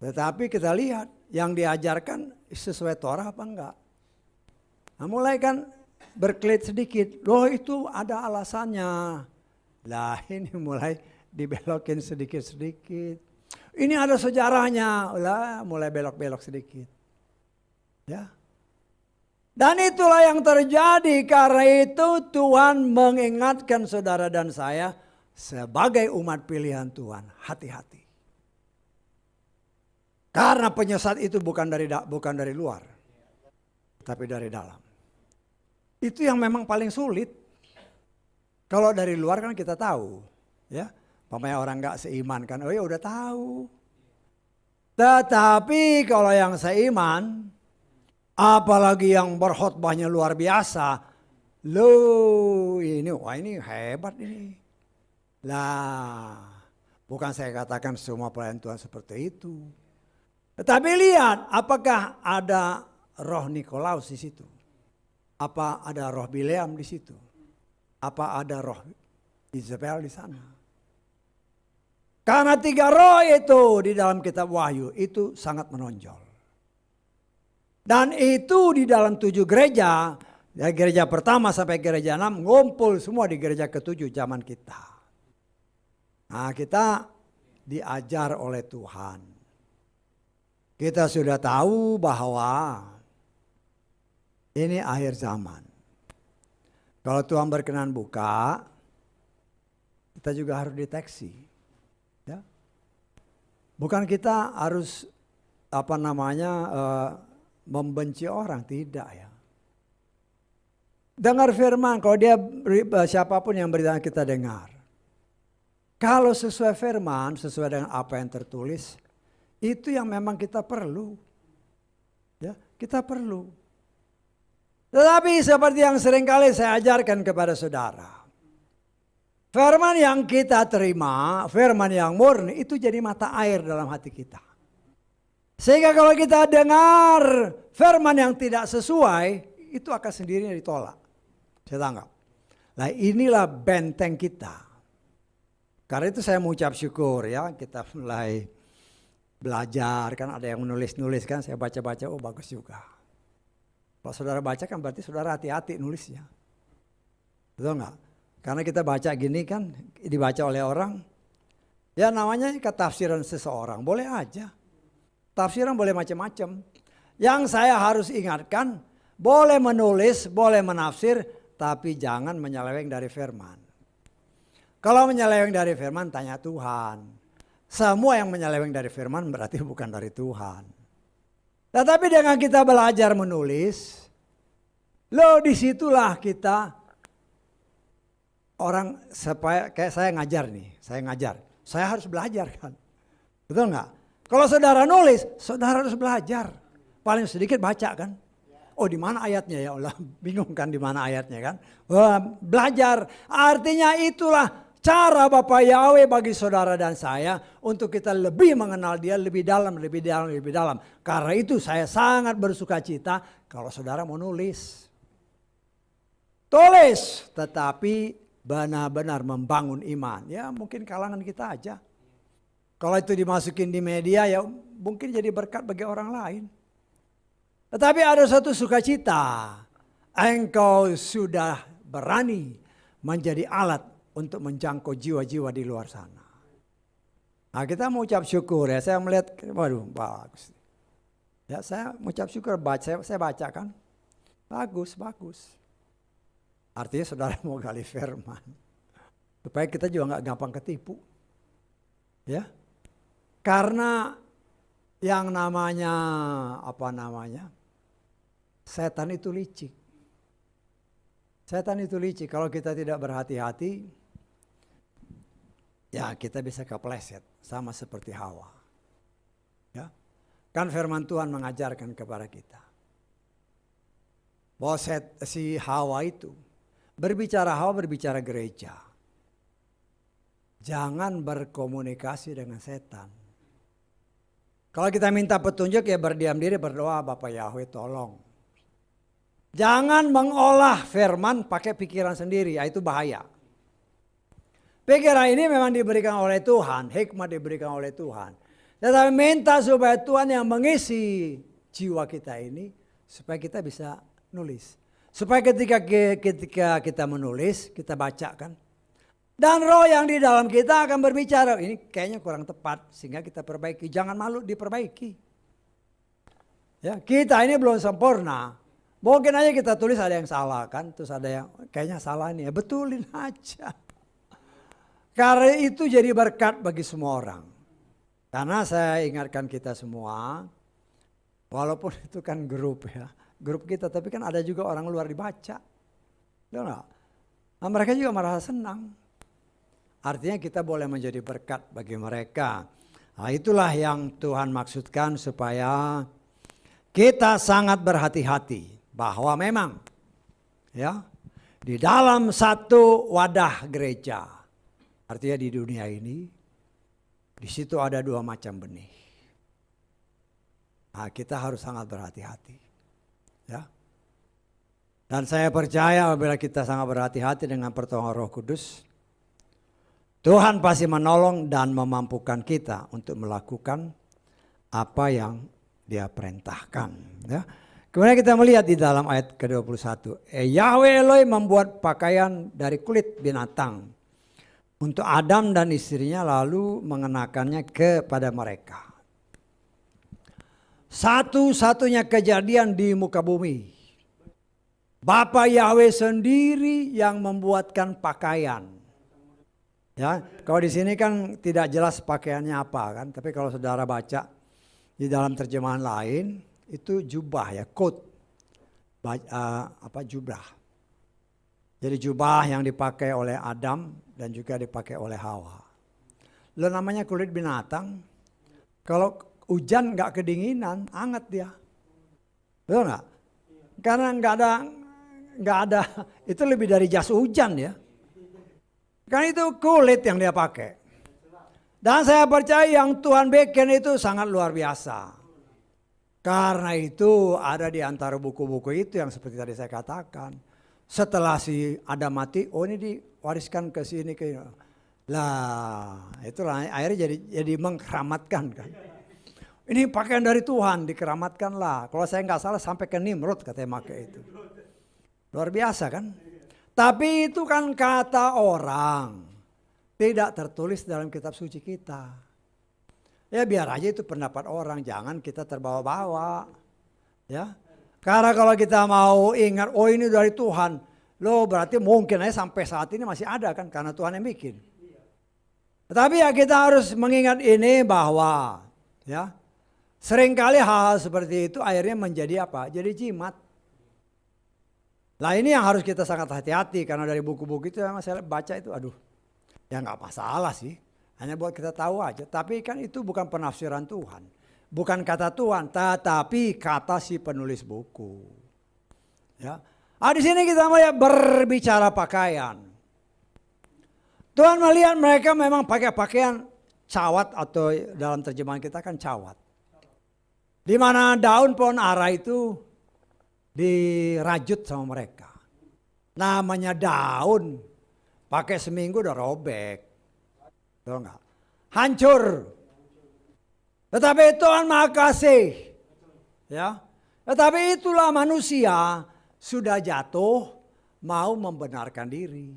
Tetapi kita lihat yang diajarkan sesuai Torah apa enggak. Nah mulai kan berkelit sedikit. Loh itu ada alasannya. Lah ini mulai dibelokin sedikit-sedikit. Ini ada sejarahnya. Lah mulai belok-belok sedikit. Ya. Dan itulah yang terjadi. Karena itu Tuhan mengingatkan saudara dan saya sebagai umat pilihan Tuhan. Hati-hati. Karena penyesat itu bukan dari luar, tapi dari dalam. Itu yang memang paling sulit. Kalau dari luar kan kita tahu, ya, pokoknya orang nggak seiman kan, oh ya udah tahu. Tetapi kalau yang seiman, apalagi yang berkhotbahnya luar biasa, loh ini hebat ini. Lah, bukan saya katakan semua pelayan Tuhan seperti itu. Tetapi lihat, apakah ada roh Nikolaus di situ? Apa ada roh Bileam di situ? Apa ada roh Isabel di sana? Karena 3 roh itu di dalam kitab Wahyu itu sangat menonjol. Dan itu di dalam 7 gereja, dari gereja pertama sampai gereja 6, ngumpul semua di gereja ke-7 zaman kita. Nah kita diajar oleh Tuhan. Kita sudah tahu bahwa ini akhir zaman. Kalau Tuhan berkenan buka, kita juga harus deteksi. Ya. Bukan kita harus membenci orang, tidak ya. Dengar firman, kalau dia siapapun yang beritahu kita dengar. Kalau sesuai firman, sesuai dengan apa yang tertulis, itu yang memang kita perlu. Ya, kita perlu. Tetapi seperti yang seringkali saya ajarkan kepada saudara. Firman yang kita terima, firman yang murni itu jadi mata air dalam hati kita. Sehingga kalau kita dengar firman yang tidak sesuai, itu akan sendirinya ditolak. Saya tanggap. Nah inilah benteng kita. Karena itu saya mengucap syukur ya, kita mulai belajar kan, ada yang menulis kan, saya baca-baca, oh bagus juga. Kalau saudara baca kan berarti saudara hati-hati nulisnya. Betul nggak? Karena kita baca gini kan, dibaca oleh orang, ya namanya ketafsiran seseorang, boleh aja. Tafsiran boleh macam-macam. Yang saya harus ingatkan, boleh menulis, boleh menafsir, tapi jangan menyeleweng dari firman. Kalau menyeleweng dari firman, tanya Tuhan. Semua yang menyeleweng dari firman berarti bukan dari Tuhan. Tetapi dengan kita belajar menulis, loh disitulah kita orang kayak saya ngajar nih, saya harus belajar kan, betul nggak? Kalau saudara nulis, saudara harus belajar, paling sedikit baca kan. Oh di mana ayatnya ya Allah, bingung kan di mana ayatnya kan? Wah, belajar, artinya itulah cara Bapak Yahweh bagi saudara dan saya untuk kita lebih mengenal Dia lebih dalam. Karena itu saya sangat bersuka cita kalau saudara mau nulis. Tulis, tetapi benar-benar membangun iman. Ya mungkin kalangan kita aja. Kalau itu dimasukin di media ya mungkin jadi berkat bagi orang lain. Tetapi ada satu sukacita. Engkau sudah berani menjadi alat untuk menjangkau jiwa-jiwa di luar sana. Nah kita mau ucap syukur ya, saya melihat, waduh bagus. Ya saya mengucap syukur, saya baca kan, bagus. Artinya saudara mau gali firman. Supaya kita juga nggak gampang ketipu. Ya. Karena yang namanya setan itu licik. Setan itu licik. Kalau kita tidak berhati-hati, ya kita bisa kepleset sama seperti Hawa. Ya. Kan firman Tuhan mengajarkan kepada kita bahwa si Hawa itu Hawa berbicara gereja. Jangan berkomunikasi dengan setan. Kalau kita minta petunjuk ya berdiam diri berdoa, Bapak Yahweh tolong. Jangan mengolah firman pakai pikiran sendiri, itu bahaya. Pikiran ini memang diberikan oleh Tuhan, hikmat diberikan oleh Tuhan. Tetapi minta supaya Tuhan yang mengisi jiwa kita ini supaya kita bisa nulis. Supaya ketika kita menulis, kita bacakan. Dan roh yang di dalam kita akan berbicara, ini kayaknya kurang tepat sehingga kita perbaiki. Jangan malu diperbaiki. Ya, kita ini belum sempurna. Mungkin aja kita tulis ada yang salah kan, terus ada yang kayaknya salah nih, ya betulin aja. Karena itu jadi berkat bagi semua orang. Karena saya ingatkan kita semua, walaupun itu kan grup ya, grup kita, tapi kan ada juga orang luar dibaca. Nah, mereka juga merasa senang. Artinya kita boleh menjadi berkat bagi mereka. Nah, itulah yang Tuhan maksudkan supaya kita sangat berhati-hati bahwa memang ya di dalam satu wadah gereja, artinya di dunia ini, di situ ada dua macam benih. Nah, kita harus sangat berhati-hati. Ya. Dan saya percaya apabila kita sangat berhati-hati dengan pertolongan Roh Kudus, Tuhan pasti menolong dan memampukan kita untuk melakukan apa yang Dia perintahkan. Ya. Kemudian kita melihat di dalam ayat ke-21. Yahweh Elohim membuat pakaian dari kulit binatang untuk Adam dan istrinya lalu mengenakannya kepada mereka. Satu-satunya kejadian di muka bumi. Bapa Yahweh sendiri yang membuatkan pakaian. Ya, kalau di sini kan tidak jelas pakaiannya apa kan, tapi kalau saudara baca di dalam terjemahan lain itu jubah ya, coat, jubah. Jadi jubah yang dipakai oleh Adam dan juga dipakai oleh Hawa. Lo namanya kulit binatang, kalau hujan nggak kedinginan, hangat dia, betul nggak? Karena nggak ada, itu lebih dari jas hujan ya. Kan itu kulit yang dia pakai. Dan saya percaya yang Tuhan bikin itu sangat luar biasa. Karena itu ada di antara buku-buku itu yang seperti tadi saya katakan. Setelah si Adam mati, oh ini diwariskan ke sini. Lah itulah akhirnya jadi mengkeramatkan kan. Ini pakaian dari Tuhan dikeramatkan lah. Kalau saya nggak salah sampai ke Nimrod katanya pakai itu. Luar biasa kan. Tapi itu kan kata orang, tidak tertulis dalam kitab suci kita. Ya biar aja itu pendapat orang, jangan kita terbawa-bawa. Ya, karena kalau kita mau ingat, oh ini dari Tuhan, loh berarti mungkin aja sampai saat ini masih ada kan, karena Tuhan yang bikin. Tapi ya kita harus mengingat ini bahwa, ya seringkali hal-hal seperti itu akhirnya menjadi apa? Jadi jimat. Nah ini yang harus kita sangat hati-hati karena dari buku-buku itu yang saya baca itu aduh ya nggak masalah sih. Hanya buat kita tahu aja. Tapi kan itu bukan penafsiran Tuhan. Bukan kata Tuhan tetapi kata si penulis buku. Ya. Di sini kita melihat berbicara pakaian. Tuhan melihat mereka memang pakai pakaian cawat atau dalam terjemahan kita kan cawat. Di mana daun pohon ara itu dirajut sama mereka. Namanya daun, pakai seminggu udah robek. Tahu nggak? Hancur. Tetapi Tuhan Maha Kasih. Ya. Tetapi itulah manusia sudah jatuh mau membenarkan diri.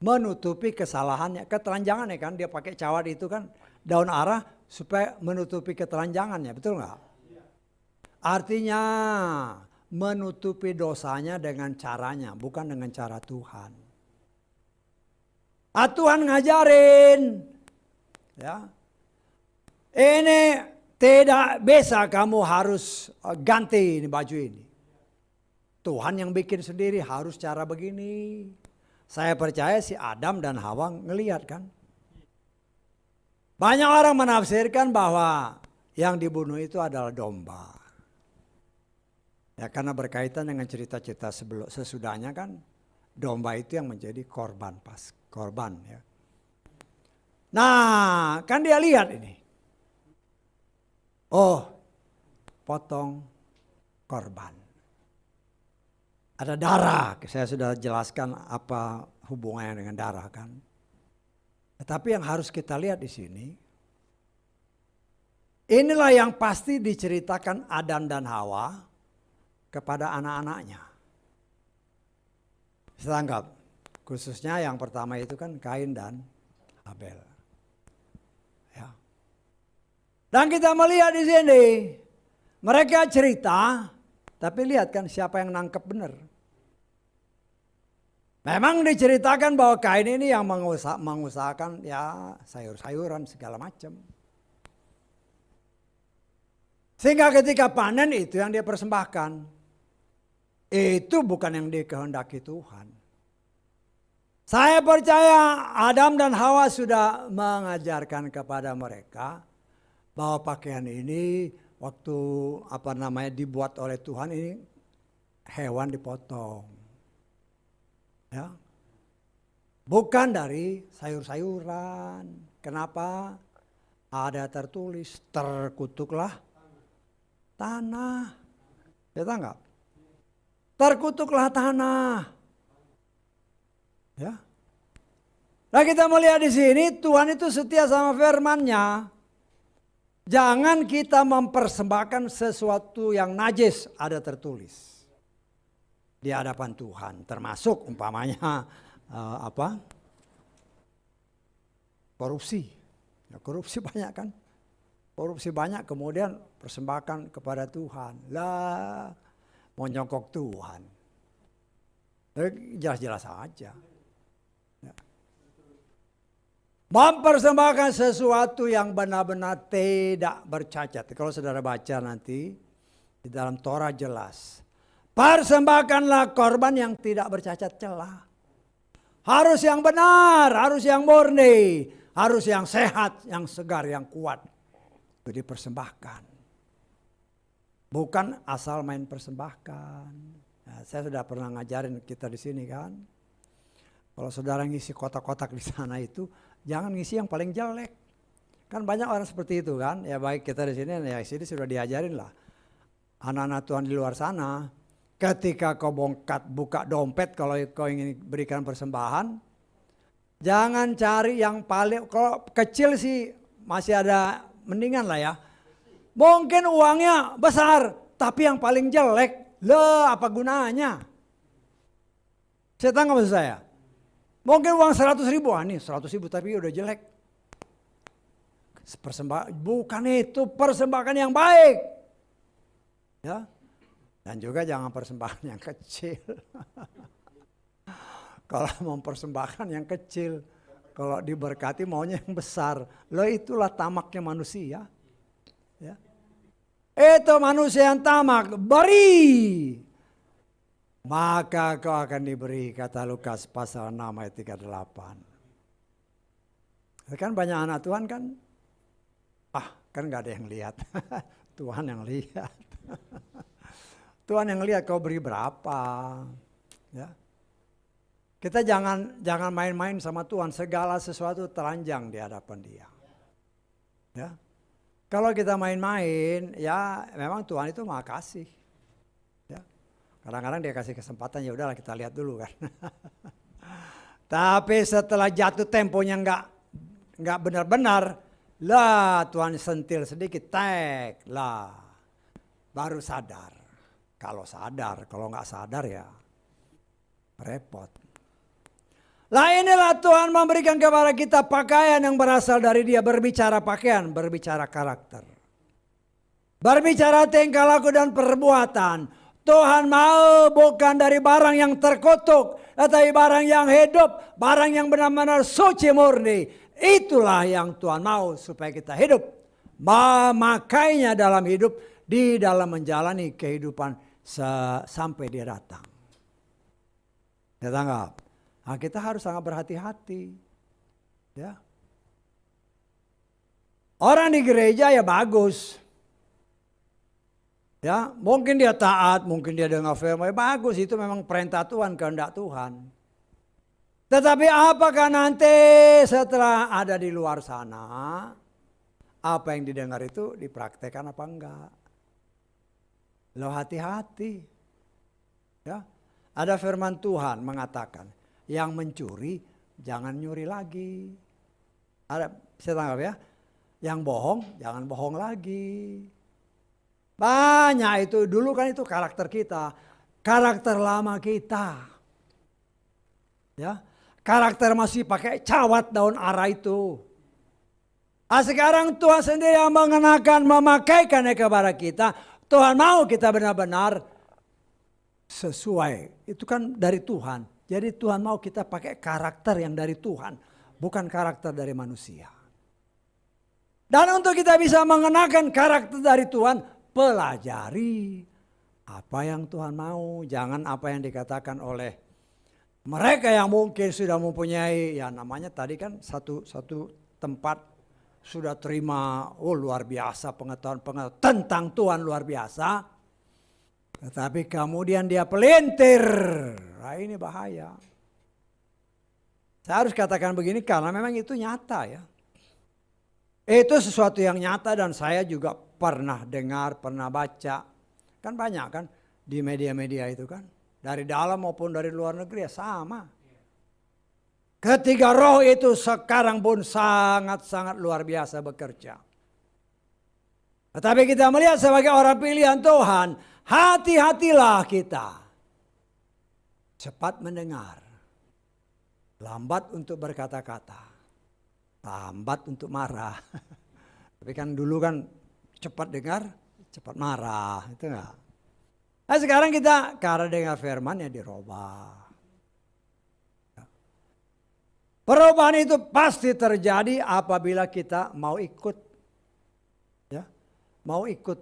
Menutupi kesalahannya, ketelanjangannya kan. Dia pakai cawat itu kan daun ara supaya menutupi ketelanjangannya. Betul nggak? Artinya menutupi dosanya dengan caranya, bukan dengan cara Tuhan. Tuhan ngajarin. Ya. Ini tidak bisa kamu harus ganti ini baju ini. Tuhan yang bikin sendiri harus cara begini. Saya percaya si Adam dan Hawa ngelihat kan. Banyak orang menafsirkan bahwa yang dibunuh itu adalah domba. Ya karena berkaitan dengan cerita-cerita sesudahnya kan. Domba itu yang menjadi korban ya. Nah, kan dia lihat ini. Oh, potong korban. Ada darah, saya sudah jelaskan apa hubungannya dengan darah kan. Tetapi yang harus kita lihat di sini, inilah yang pasti diceritakan Adam dan Hawa kepada anak-anaknya. Saya anggap, khususnya yang pertama itu kan Kain dan Abel. Ya. Dan kita melihat di sini, mereka cerita, tapi lihat kan siapa yang nangkep benar. Memang diceritakan bahwa Kain ini yang mengusahakan ya sayur-sayuran segala macam. Sehingga ketika panen itu yang dia persembahkan. Itu bukan yang dikehendaki Tuhan. Saya percaya Adam dan Hawa sudah mengajarkan kepada mereka bahwa pakaian ini waktu dibuat oleh Tuhan ini hewan dipotong. Ya. Bukan dari sayur-sayuran. Kenapa? Ada tertulis terkutuklah tanah. Kita enggak? Terkutuklah tanah. Ya. Nah kita melihat di sini Tuhan itu setia sama firman-Nya. Jangan kita mempersembahkan sesuatu yang najis, ada tertulis di hadapan Tuhan. Termasuk umpamanya korupsi. Ya, korupsi banyak kan? Korupsi banyak kemudian persembahkan kepada Tuhan. Lah, mau nyongkok Tuhan. Jelas-jelas aja. Ya. Mempersembahkan sesuatu yang benar-benar tidak bercacat. Kalau saudara baca nanti di dalam Torah jelas. Persembahkanlah korban yang tidak bercacat celah. Harus yang benar, harus yang murni, harus yang sehat, yang segar, yang kuat. Itu dipersembahkan. Bukan asal main persembahkan. Nah, saya sudah pernah ngajarin kita di sini kan. Kalau saudara ngisi kotak-kotak di sana itu, jangan ngisi yang paling jelek. Kan banyak orang seperti itu kan. Ya baik kita di sini, ya di sini sudah diajarin lah. Anak-anak Tuhan di luar sana, ketika kau buka dompet kalau kau ingin berikan persembahan, jangan cari yang paling, kalau kecil sih masih ada mendingan lah ya. Mungkin uangnya besar, tapi yang paling jelek, apa gunanya? Saya tanya maksud saya. Mungkin uang 100 ribu, nih 100 ribu tapi udah jelek. Bukan itu, persembahkan yang baik. Ya. Dan juga jangan persembahkan yang kecil. Kalau mempersembahkan yang kecil, kalau diberkati maunya yang besar. Loh itulah tamaknya manusia. Ya. Itu manusia yang tamak, beri. Maka kau akan diberi, kata Lukas pasal 6 ayat 38. Kan banyak anak Tuhan kan, kan gak ada yang lihat. Tuhan yang lihat. Tuhan yang lihat kau beri berapa. Ya. Kita jangan main-main sama Tuhan, segala sesuatu telanjang di hadapan Dia. Ya. Kalau kita main-main, ya memang Tuhan itu Maha Kasih. Ya. Kadang-kadang Dia kasih kesempatan, ya udahlah kita lihat dulu kan. Tapi setelah jatuh temponya nggak benar-benar, lah Tuhan sentil sedikit, lah baru sadar. Kalau sadar, kalau nggak sadar ya repot. Lah inilah Tuhan memberikan kepada kita pakaian yang berasal dari Dia. Berbicara pakaian, berbicara karakter. Berbicara tingkah laku dan perbuatan. Tuhan mau bukan dari barang yang terkutuk. Tetapi barang yang hidup, barang yang benar-benar suci murni, itulah yang Tuhan mau supaya kita hidup. Memakainya dalam hidup, di dalam menjalani kehidupan sampai dia datang. Ya tanggap. Nah, kita harus sangat berhati-hati. Ya. Orang di gereja ya bagus. Ya, mungkin dia taat, mungkin dia dengar firman, ya bagus, itu memang perintah Tuhan, kehendak Tuhan. Tetapi apakah nanti setelah ada di luar sana, apa yang didengar itu dipraktekkan apa enggak? Lo hati-hati. Ya, ada firman Tuhan mengatakan, yang mencuri jangan nyuri lagi. Ada, saya tangkap ya, yang bohong jangan bohong lagi. Banyak itu, dulu kan itu karakter kita, karakter lama kita. Ya, karakter masih pakai cawat daun ara itu. Sekarang Tuhan sendiri yang mengenakan, memakaikannya kepada kita. Tuhan mau kita benar-benar sesuai. Itu kan dari Tuhan. Jadi Tuhan mau kita pakai karakter yang dari Tuhan, bukan karakter dari manusia. Dan untuk kita bisa mengenakan karakter dari Tuhan, pelajari apa yang Tuhan mau, jangan apa yang dikatakan oleh mereka yang mungkin sudah mempunyai, ya namanya tadi kan satu tempat sudah terima, luar biasa pengetahuan tentang Tuhan luar biasa. Tetapi kemudian dia pelintir, nah ini bahaya. Saya harus katakan begini karena memang itu nyata ya. Itu sesuatu yang nyata dan saya juga pernah dengar, pernah baca. Kan banyak kan di media-media itu kan. Dari dalam maupun dari luar negeri ya sama. Ketiga roh itu sekarang pun sangat-sangat luar biasa bekerja. Tetapi kita melihat sebagai orang pilihan Tuhan, hati-hatilah kita. Cepat mendengar, lambat untuk berkata-kata. Lambat untuk marah. Tapi kan dulu kan cepat dengar, cepat marah. Itu enggak. Nah sekarang kita karena dengar firman ya dirubah. Perubahan itu pasti terjadi apabila kita mau ikut. Ya, mau ikut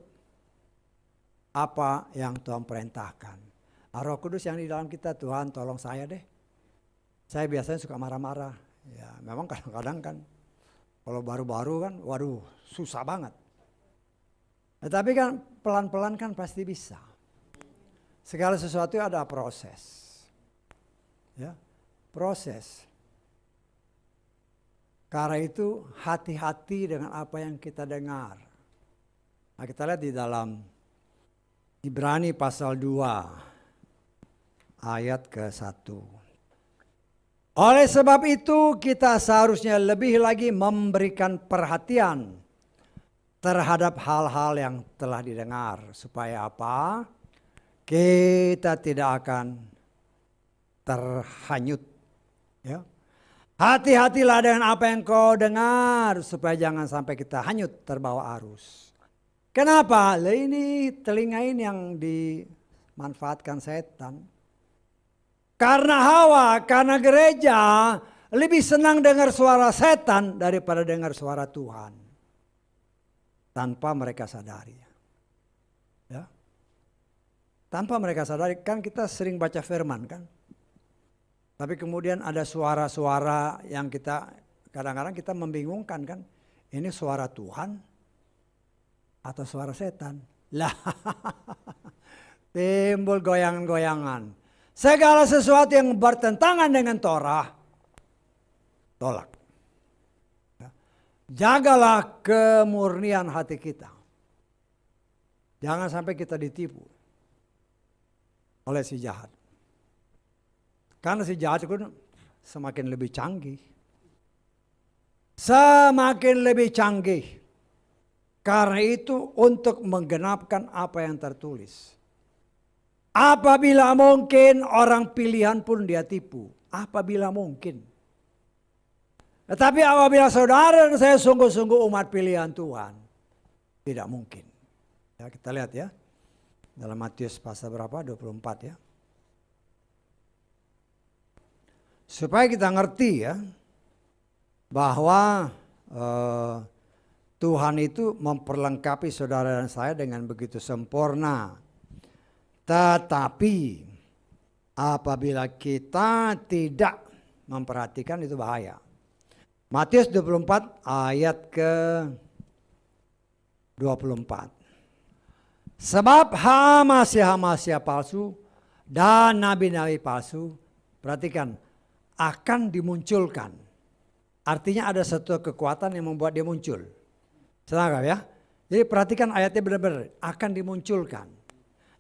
apa yang Tuhan perintahkan. Roh Kudus yang di dalam kita, Tuhan tolong saya deh. Saya biasanya suka marah-marah. Ya memang kadang-kadang kan kalau baru-baru kan waduh susah banget. Tapi kan pelan-pelan kan pasti bisa. Segala sesuatu ada proses. Ya, proses. Karena itu hati-hati dengan apa yang kita dengar. Nah, kita lihat di dalam Ibrani pasal 2 ayat ke-1. Oleh sebab itu kita seharusnya lebih lagi memberikan perhatian terhadap hal-hal yang telah didengar. Supaya apa? Kita tidak akan terhanyut. Ya. Hati-hatilah dengan apa yang kau dengar. Supaya jangan sampai kita hanyut terbawa arus. Kenapa? Lah ini telinga ini yang dimanfaatkan setan. Karena Hawa, karena gereja lebih senang dengar suara setan daripada dengar suara Tuhan. Tanpa mereka sadari. Ya. Tanpa mereka sadari, kan kita sering baca firman kan. Tapi kemudian ada suara-suara yang kita kadang-kadang kita membingungkan kan. Ini suara Tuhan atau suara setan? Lah, timbul goyangan-goyangan. Segala sesuatu yang bertentangan dengan Torah, tolak. Jagalah kemurnian hati kita. Jangan sampai kita ditipu oleh si jahat. Karena si jahat itu semakin lebih canggih. Semakin lebih canggih. Karena itu untuk menggenapkan apa yang tertulis. Apabila mungkin orang pilihan pun dia tipu. Apabila mungkin. Tetapi apabila saudara dan saya sungguh-sungguh umat pilihan Tuhan. Tidak mungkin. Ya, kita lihat ya. Dalam Matius pasal berapa? 24 ya. Supaya kita ngerti ya, bahwa Tuhan itu memperlengkapi saudara dan saya dengan begitu sempurna. Tetapi apabila kita tidak memperhatikan, itu bahaya. Matius 24 ayat ke 24. Sebab hama-hama palsu dan nabi-nabi palsu, perhatikan, akan dimunculkan. Artinya ada satu kekuatan yang membuat dia muncul. Senang ya? Jadi perhatikan ayatnya benar-benar, akan dimunculkan.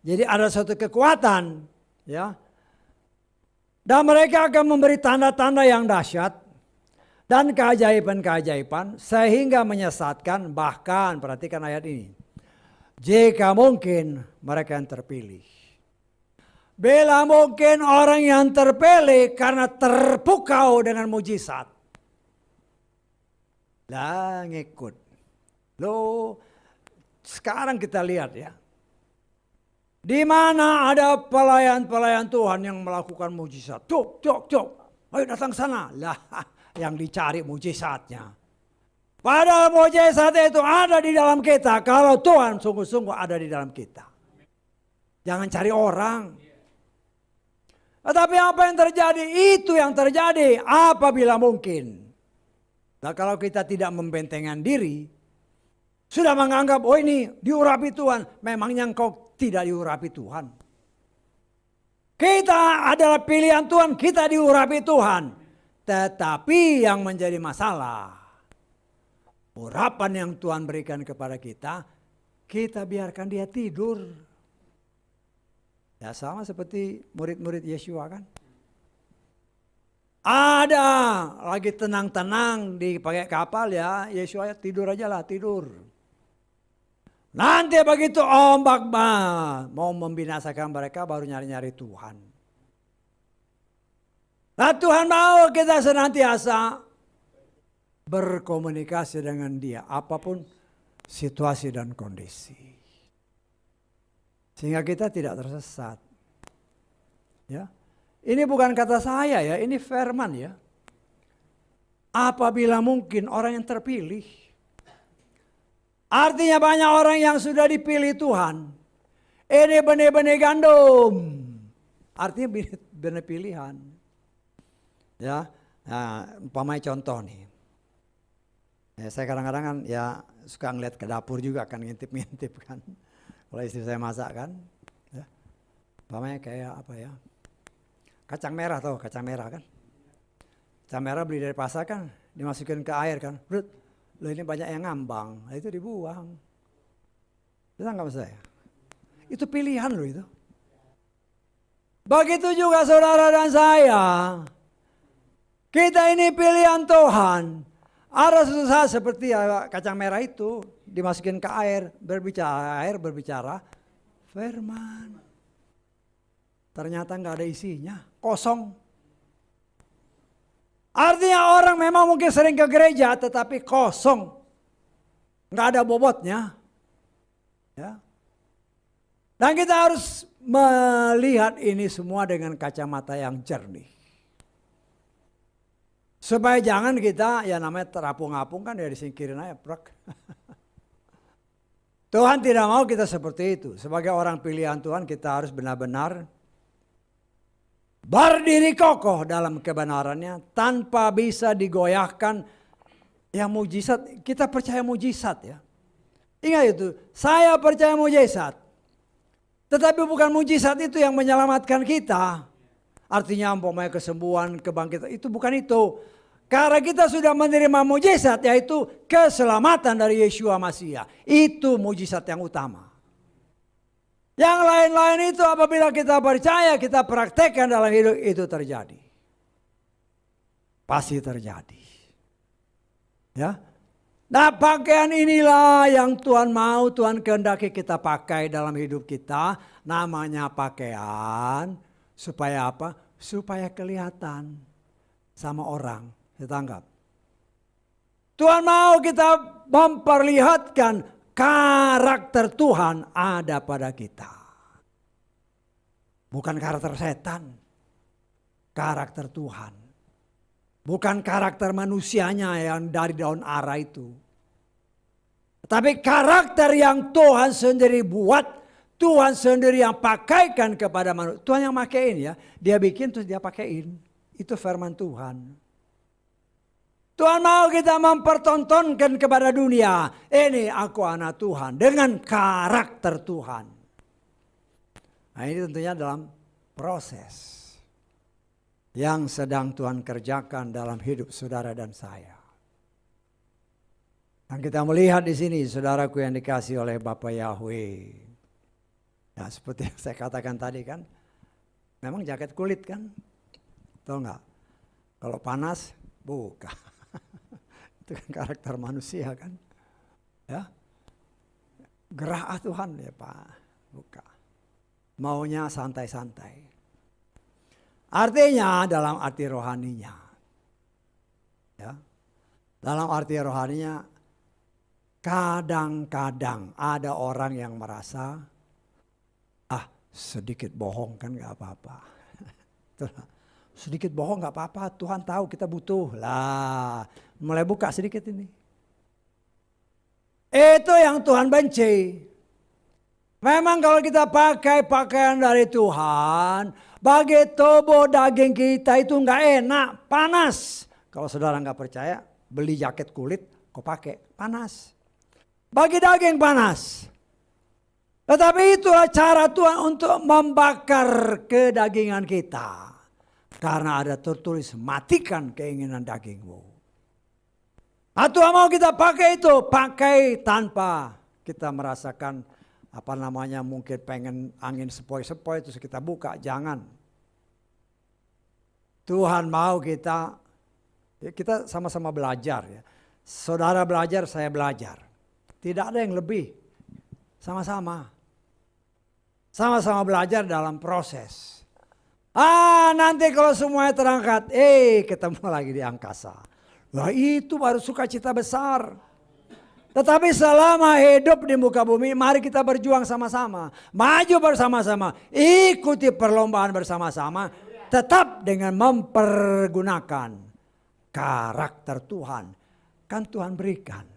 Jadi ada satu kekuatan, ya. Dan mereka akan memberi tanda-tanda yang dahsyat dan keajaiban-keajaiban sehingga menyesatkan, bahkan perhatikan ayat ini, jika mungkin mereka yang terpilih. Bila mungkin orang yang terpilih karena terpukau dengan mujizat. Lah ngikut. Loh, sekarang kita lihat ya. Di mana ada pelayan-pelayan Tuhan yang melakukan mujizat. Cuk. Ayo datang sana. Lah, yang dicari mujizatnya. Padahal mujizat itu ada di dalam kita. Kalau Tuhan sungguh-sungguh ada di dalam kita. Jangan cari orang. Tetapi apa yang terjadi? Itu yang terjadi apabila mungkin. Nah, kalau kita tidak membentengan diri, sudah menganggap, oh ini diurapi Tuhan. Memangnya engkau tidak diurapi Tuhan. Kita adalah pilihan Tuhan, kita diurapi Tuhan. Tetapi yang menjadi masalah, urapan yang Tuhan berikan kepada kita, kita biarkan dia tidur. Ya sama seperti murid-murid Yesua kan. Ada lagi tenang-tenang dipakai kapal ya, Yesua tidur aja lah, tidur. Nanti begitu ombak mau membinasakan mereka, baru nyari-nyari Tuhan. Nah Tuhan mau kita senantiasa berkomunikasi dengan dia, apapun situasi dan kondisi. Sehingga kita tidak tersesat. Ya. Ini bukan kata saya ya, ini firman ya. Apabila mungkin orang yang terpilih. Artinya banyak orang yang sudah dipilih Tuhan. Ini benih-benih gandum. Artinya benih pilihan. Ya, nah, umpamanya contoh nih. Ya, saya kadang-kadang kan ya suka ngeliat ke dapur juga kan, ngintip-ngintip kan. Kalau istri saya masak kan. Ya. Umpamanya kayak apa ya. Kacang merah tahu, kacang merah kan. Kacang merah beli dari pasar kan, dimasukin ke air kan. Loh ini banyak yang ngambang, nah, itu dibuang. Bisa nggak maksud saya? Itu pilihan loh itu. Begitu juga saudara dan saya. Kita ini pilihan Tuhan. Ada suatu saat seperti kacang merah itu dimasukin ke air, berbicara firman. Ternyata nggak ada isinya, kosong. Artinya orang memang mungkin sering ke gereja tetapi kosong. Nggak ada bobotnya. Ya. Dan kita harus melihat ini semua dengan kacamata yang jernih. Supaya jangan kita ya namanya terapung-apung kan ya disingkirin aja. Tuhan tidak mau kita seperti itu. Sebagai orang pilihan Tuhan kita harus benar-benar berdiri kokoh dalam kebenarannya tanpa bisa digoyahkan. Ya mujizat, kita percaya mujizat ya. Ingat itu, saya percaya mujizat. Tetapi bukan mujizat itu yang menyelamatkan kita. Artinya umpamanya kesembuhan, kebangkitan, itu bukan itu. Karena kita sudah menerima mujizat, yaitu keselamatan dari Yeshua Mashiach. Itu mujizat yang utama. Yang lain-lain itu apabila kita percaya, kita praktekkan dalam hidup, itu terjadi. Pasti terjadi. Ya. Nah pakaian inilah yang Tuhan mau, Tuhan kehendaki kita pakai dalam hidup kita. Namanya pakaian, supaya apa? Supaya kelihatan sama orang. Ditanggap. Tuhan mau kita memperlihatkan karakter Tuhan ada pada kita. Bukan karakter setan. Karakter Tuhan. Bukan karakter manusianya yang dari daun ara itu. Tapi karakter yang Tuhan sendiri buat, Tuhan sendiri yang pakaikan kepada manusia. Tuhan yang pakaiin ya, dia bikin terus dia pakaiin. Itu firman Tuhan. Tuhan mau kita mempertontonkan kepada dunia, ini aku anak Tuhan dengan karakter Tuhan. Nah ini tentunya dalam proses yang sedang Tuhan kerjakan dalam hidup saudara dan saya. Dan kita melihat di sini saudaraku yang dikasihi oleh Bapa Yahweh. Ya seperti yang saya katakan tadi kan, memang jaket kulit kan, tahu nggak? Kalau panas, buka. Itu kan karakter manusia kan, ya. Gerah Tuhan ya Pak, buka. Maunya santai-santai. Artinya dalam arti rohaninya. Ya. Dalam arti rohaninya kadang-kadang ada orang yang merasa sedikit bohong kan gak apa-apa. Sedikit bohong gak apa-apa, Tuhan tahu kita butuh. Lah, mulai buka sedikit ini. Itu yang Tuhan benci. Memang kalau kita pakai pakaian dari Tuhan, bagi tubuh daging kita itu nggak enak, panas. Kalau saudara nggak percaya, beli jaket kulit, kau pakai, panas. Bagi daging panas. Tetapi itulah cara Tuhan untuk membakar kedagingan kita. Karena ada tertulis, matikan keinginan dagingmu. Nah, Tuhan mau kita pakai itu, pakai tanpa kita merasakan mungkin pengen angin sepoi-sepoi terus kita buka, jangan. Tuhan mau kita sama-sama belajar ya. Saudara belajar, saya belajar. Tidak ada yang lebih. Sama-sama. Sama-sama belajar dalam proses. Nanti kalau semuanya terangkat, ketemu lagi di angkasa. Wah itu baru sukacita besar. Tetapi selama hidup di muka bumi, mari kita berjuang sama-sama. Maju bersama-sama. Ikuti perlombaan bersama-sama. Tetap dengan mempergunakan karakter Tuhan. Kan Tuhan berikan.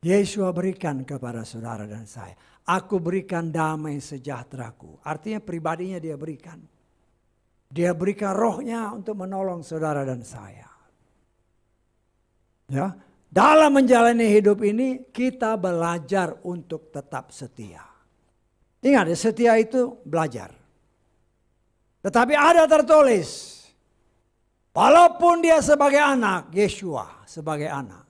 Yesus berikan kepada saudara dan saya. Aku berikan damai sejahteraku. Artinya pribadinya dia berikan. Dia berikan rohnya untuk menolong saudara dan saya. Ya. Dalam menjalani hidup ini kita belajar untuk tetap setia. Ingat ya, setia itu belajar. Tetapi ada tertulis. Walaupun dia sebagai anak, Yeshua sebagai anak.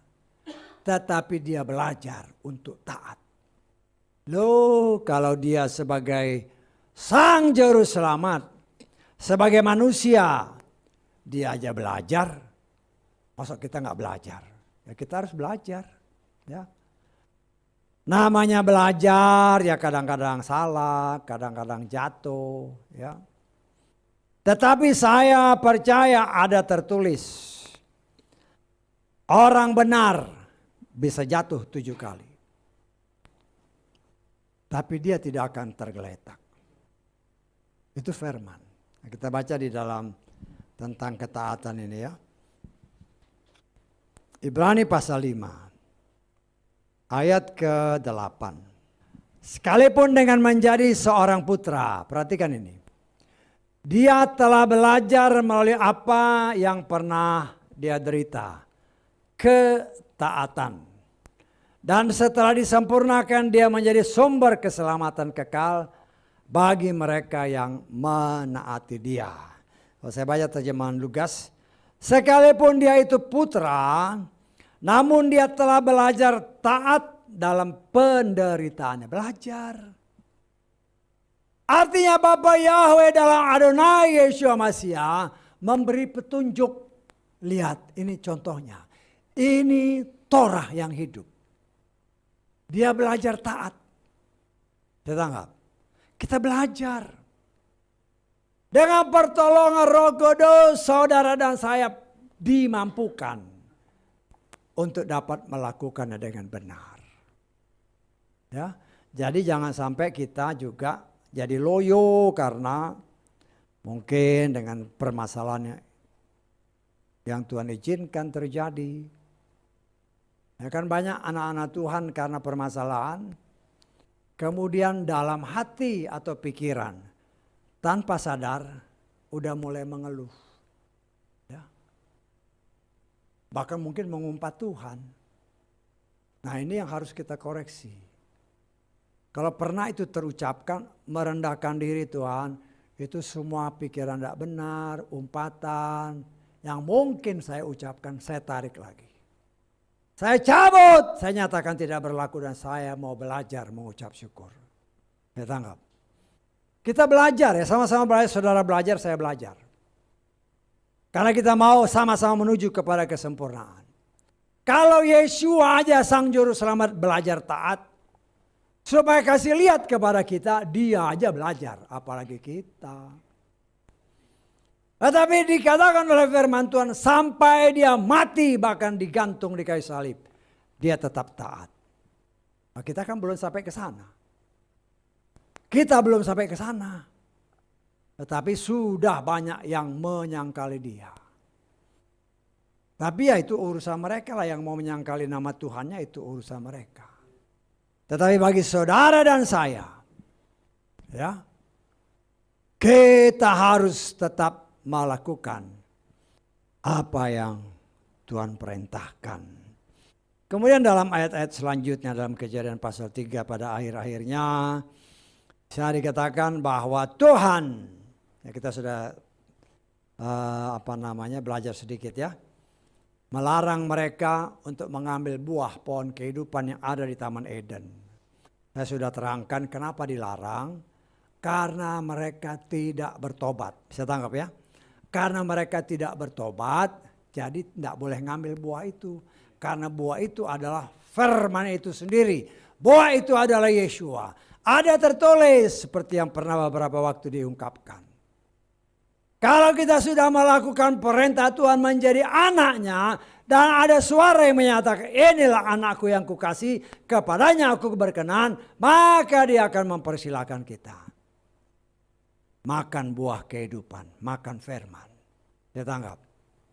Tetapi dia belajar untuk taat. Loh kalau dia sebagai sang juru selamat. Sebagai manusia. Dia aja belajar. Masa kita nggak belajar? Ya kita harus belajar. Ya. Namanya belajar ya kadang-kadang salah. Kadang-kadang jatuh. Ya. Tetapi saya percaya ada tertulis. Orang benar bisa jatuh 7 kali. Tapi dia tidak akan tergeletak. Itu firman. Kita baca di dalam tentang ketaatan ini ya. Ibrani pasal 5. Ayat ke-8. Sekalipun dengan menjadi seorang putra. Perhatikan ini. Dia telah belajar melalui apa yang pernah dia derita. Ketaatan. Dan setelah disempurnakan dia menjadi sumber keselamatan kekal bagi mereka yang menaati dia. Kalau saya baca terjemahan Lukas. Sekalipun dia itu putra, namun dia telah belajar taat dalam penderitaannya. Belajar. Artinya Bapa Yahweh dalam Adonai Yeshua Mashiach memberi petunjuk. Lihat ini contohnya. Ini Torah yang hidup. Dia belajar taat. Kita tanggap. Kita belajar. Dengan pertolongan Roh Kudus, saudara dan saya dimampukan untuk dapat melakukannya dengan benar. Ya, jadi jangan sampai kita juga jadi loyo karena mungkin dengan permasalahannya yang Tuhan izinkan terjadi. Ya kan banyak anak-anak Tuhan karena permasalahan, kemudian dalam hati atau pikiran tanpa sadar udah mulai mengeluh. Ya. Bahkan mungkin mengumpat Tuhan. Nah ini yang harus kita koreksi. Kalau pernah itu terucapkan, merendahkan diri Tuhan, itu semua pikiran tidak benar, umpatan, yang mungkin saya ucapkan, saya tarik lagi. Saya cabut, saya nyatakan tidak berlaku dan saya mau belajar mengucap syukur. Saya tanggap. Kita belajar ya, sama-sama belajar, saudara belajar, saya belajar. Karena kita mau sama-sama menuju kepada kesempurnaan. Kalau Yeshua aja sang juru selamat belajar taat, supaya kasih lihat kepada kita, dia aja belajar, apalagi kita. Tetapi dikatakan oleh firman Tuhan, sampai dia mati bahkan digantung di kayu salib, dia tetap taat. Nah, kita kan belum sampai ke sana. Kita belum sampai ke sana. Tetapi sudah banyak yang menyangkali dia. Tapi ya itu urusan mereka lah, yang mau menyangkali nama Tuhannya itu urusan mereka. Tetapi bagi saudara dan saya, ya, kita harus tetap melakukan apa yang Tuhan perintahkan. Kemudian dalam ayat-ayat selanjutnya dalam Kejadian pasal 3 pada akhir-akhirnya saya dikatakan bahwa Tuhan, ya kita sudah belajar sedikit ya, melarang mereka untuk mengambil buah pohon kehidupan yang ada di Taman Eden. Saya sudah terangkan kenapa dilarang, karena mereka tidak bertobat. Bisa tangkap ya? Karena mereka tidak bertobat, jadi tidak boleh ngambil buah itu. Karena buah itu adalah firman itu sendiri. Buah itu adalah Yeshua. Ada tertulis seperti yang pernah beberapa waktu diungkapkan. Kalau kita sudah melakukan perintah Tuhan menjadi anaknya, dan ada suara yang menyatakan inilah anakku yang kukasih, kepadanya aku berkenan, maka dia akan mempersilahkan kita makan buah kehidupan, makan firman. Dia tanggap.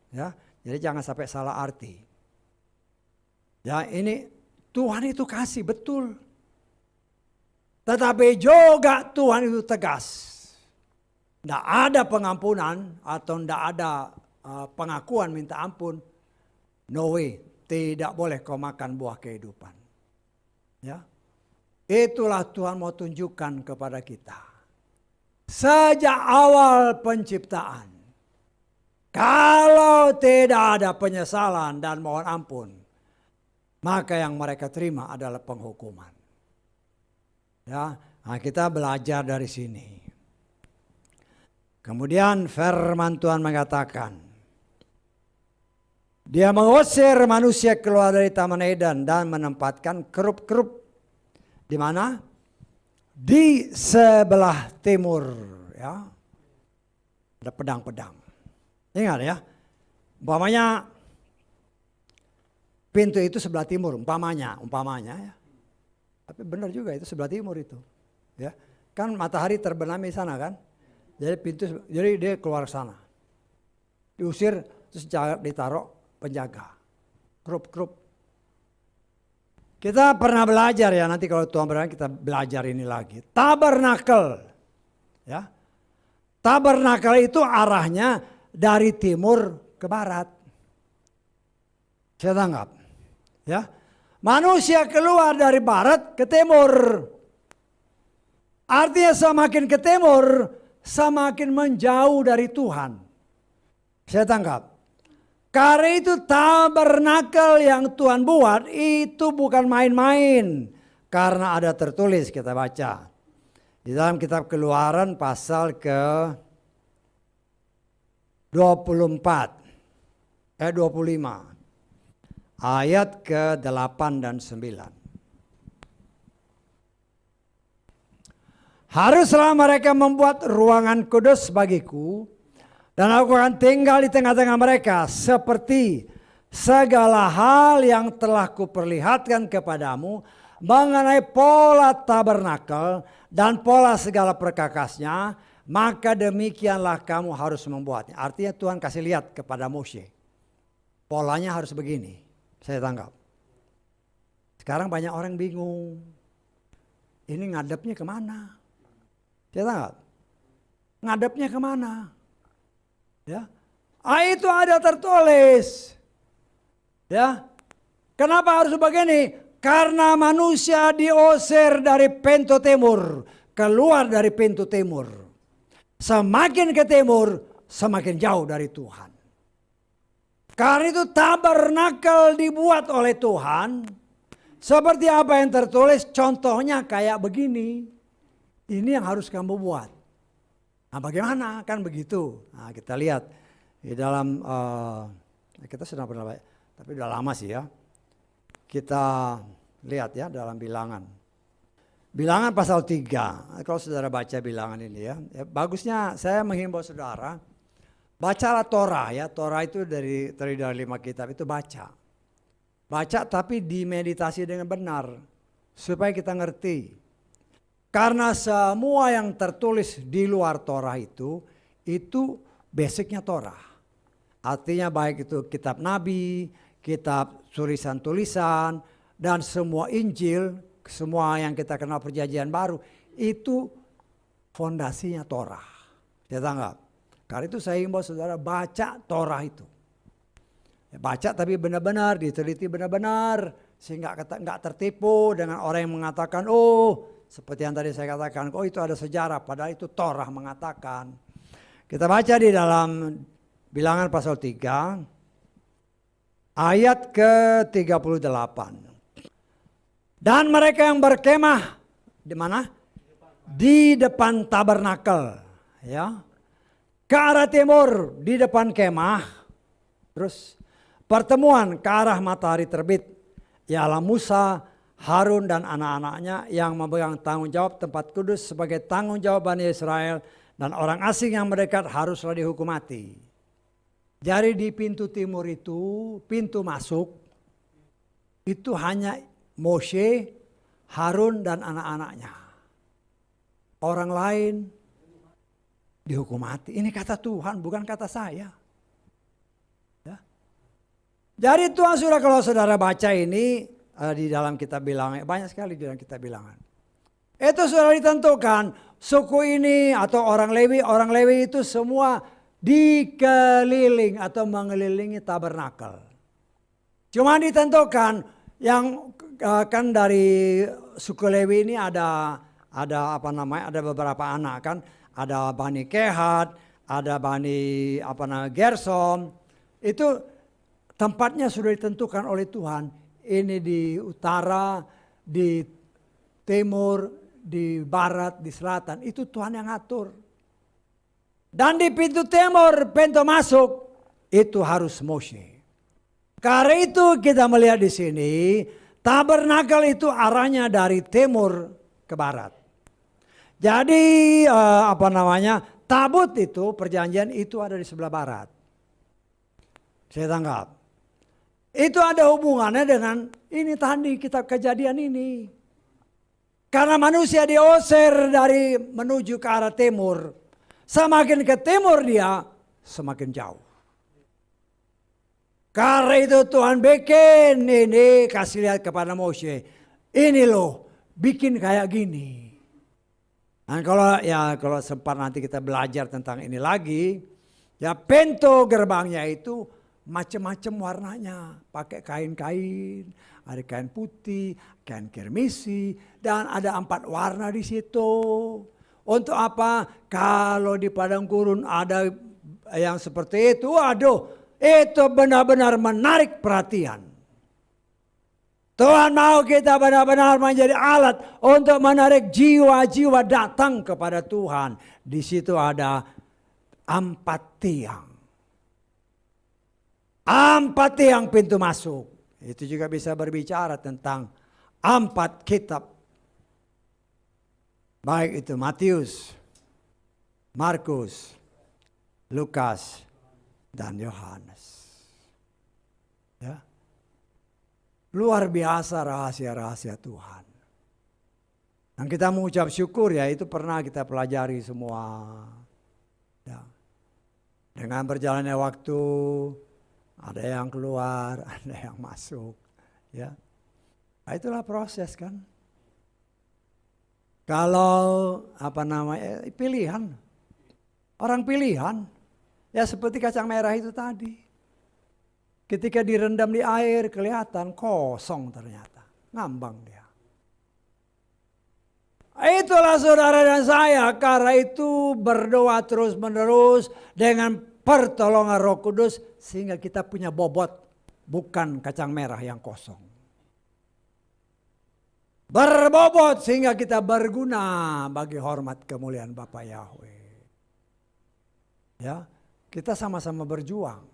Ya, jadi jangan sampai salah arti. Ya, ini Tuhan itu kasih betul. Tetapi juga Tuhan itu tegas. Tidak ada pengampunan atau tidak ada pengakuan minta ampun. No way, tidak boleh kau makan buah kehidupan. Ya, itulah Tuhan mau tunjukkan kepada kita. Sejak awal penciptaan, kalau tidak ada penyesalan dan mohon ampun, maka yang mereka terima adalah penghukuman. Ya, nah kita belajar dari sini. Kemudian firman Tuhan mengatakan, dia mengusir manusia keluar dari Taman Eden dan menempatkan kerub-kerub di mana? Di sebelah timur, ya, ada pedang-pedang. Ingat ya, umpamanya pintu itu sebelah timur, umpamanya ya. Tapi benar juga itu sebelah timur itu, ya. Kan matahari terbenam di sana kan, jadi dia keluar sana, diusir terus ditaruh penjaga, kerub-kerub. Kita pernah belajar ya, nanti kalau Tuhan berkenan kita belajar ini lagi. Tabernakel. Ya. Tabernakel itu arahnya dari timur ke barat. Saya tanggap. Ya. Manusia keluar dari barat ke timur. Artinya semakin ke timur, semakin menjauh dari Tuhan. Saya tangkap. Karena itu tabernakel yang Tuhan buat itu bukan main-main. Karena ada tertulis, kita baca. Di dalam kitab Keluaran pasal ke 25. Ayat ke 8 dan 9. Haruslah mereka membuat ruangan kudus bagiku, dan aku akan tinggal di tengah-tengah mereka seperti segala hal yang telah kuperlihatkan kepadamu mengenai pola tabernakel dan pola segala perkakasnya, maka demikianlah kamu harus membuatnya. Artinya Tuhan kasih lihat kepada Mose. polanya harus begini. Saya tangkap. Sekarang banyak orang bingung. Ini ngadepnya kemana? Saya tangkap. Ngadepnya kemana? Ya. Itu ada tertulis. Ya. Kenapa harus begini? Karena manusia diusir dari pintu timur, keluar dari pintu timur. Semakin ke timur, semakin jauh dari Tuhan. Karena itu tabernakel dibuat oleh Tuhan. Seperti apa yang tertulis, contohnya kayak begini. Ini yang harus kamu buat. Nah bagaimana? Kan begitu. Nah kita lihat di dalam, kita sudah pernah baca, tapi udah lama sih ya. Kita lihat ya dalam bilangan. Bilangan pasal 3. Kalau saudara baca bilangan ini ya. Bagusnya saya menghimbau saudara. Bacalah Torah ya. Torah itu terdiri dari 5 kitab itu baca. Baca tapi dimeditasi dengan benar. Supaya kita ngerti. Karena semua yang tertulis di luar Torah itu basicnya Torah. Artinya baik itu kitab Nabi, kitab tulisan-tulisan, dan semua Injil, semua yang kita kenal perjanjian baru, itu fondasinya Torah. Saya tanggap. Karena itu saya himbau saudara baca Torah itu. Baca tapi benar-benar, diteliti benar-benar. Sehingga nggak tertipu dengan orang yang mengatakan, seperti yang tadi saya katakan, itu ada sejarah. Padahal itu Torah mengatakan. Kita baca di dalam bilangan pasal 3. Ayat ke-38. Dan mereka yang berkemah di mana? Di depan tabernakel, ya. Ke arah timur di depan kemah. Terus pertemuan ke arah matahari terbit. Ialah Musa, Harun dan anak-anaknya yang memegang tanggung jawab tempat kudus sebagai tanggung jawab Bani Israel, dan orang asing yang mendekat haruslah dihukum mati. Jadi di pintu timur itu, pintu masuk, itu hanya Moshe, Harun dan anak-anaknya. Orang lain dihukum mati. Ini kata Tuhan, bukan kata saya. Ya. Jadi Tuhan sudah, kalau saudara baca ini di dalam kitab bilangan, banyak sekali di dalam kitab bilangan. Itu sudah ditentukan suku ini atau orang Lewi itu semua dikeliling atau mengelilingi tabernakel. Cuma ditentukan yang kan dari suku Lewi ini ada ada beberapa anak kan, ada Bani Kehat, ada Bani Gersom. Itu tempatnya sudah ditentukan oleh Tuhan. Ini di utara, di timur, di barat, di selatan. Itu Tuhan yang atur. Dan di pintu timur, pintu masuk, itu harus Moshe. Karena itu kita melihat di sini, tabernakel itu arahnya dari timur ke barat. Jadi tabut itu, perjanjian itu ada di sebelah barat. Saya tanggap. Itu ada hubungannya dengan ini tadi kitab Kejadian ini. Karena manusia diusir dari menuju ke arah timur. Semakin ke timur dia, semakin jauh. Karena itu Tuhan bikin ini, kasih lihat kepada Moshe. Ini loh, bikin kayak gini. Dan kalau sempat nanti kita belajar tentang ini lagi, ya pintu gerbangnya itu macam-macam warnanya. Pakai kain-kain, ada kain putih, kain kirmisi, dan ada 4 warna di situ. Untuk apa? Kalau di padang gurun ada yang seperti itu, itu benar-benar menarik perhatian. Tuhan mau kita benar-benar menjadi alat untuk menarik jiwa-jiwa datang kepada Tuhan. Di situ ada 4 tiang. 4 tiang pintu masuk. Itu juga bisa berbicara tentang 4 kitab. Baik itu Matius, Markus, Lukas, dan Yohanes. Ya. Luar biasa rahasia-rahasia Tuhan. Dan kita mengucap syukur ya, itu pernah kita pelajari semua. Ya. Dengan berjalannya waktu, Ada yang keluar, ada yang masuk. Ya, nah, itulah proses kan. Kalau pilihan, orang pilihan, ya seperti kacang merah itu tadi. Ketika direndam di air kelihatan kosong ternyata, ngambang dia. Itulah saudara dan saya, karena itu berdoa terus menerus dengan pertolongan Roh Kudus sehingga kita punya bobot, bukan kacang merah yang kosong. Berbobot sehingga kita berguna bagi hormat kemuliaan Bapa Yahweh. Ya, kita sama-sama berjuang.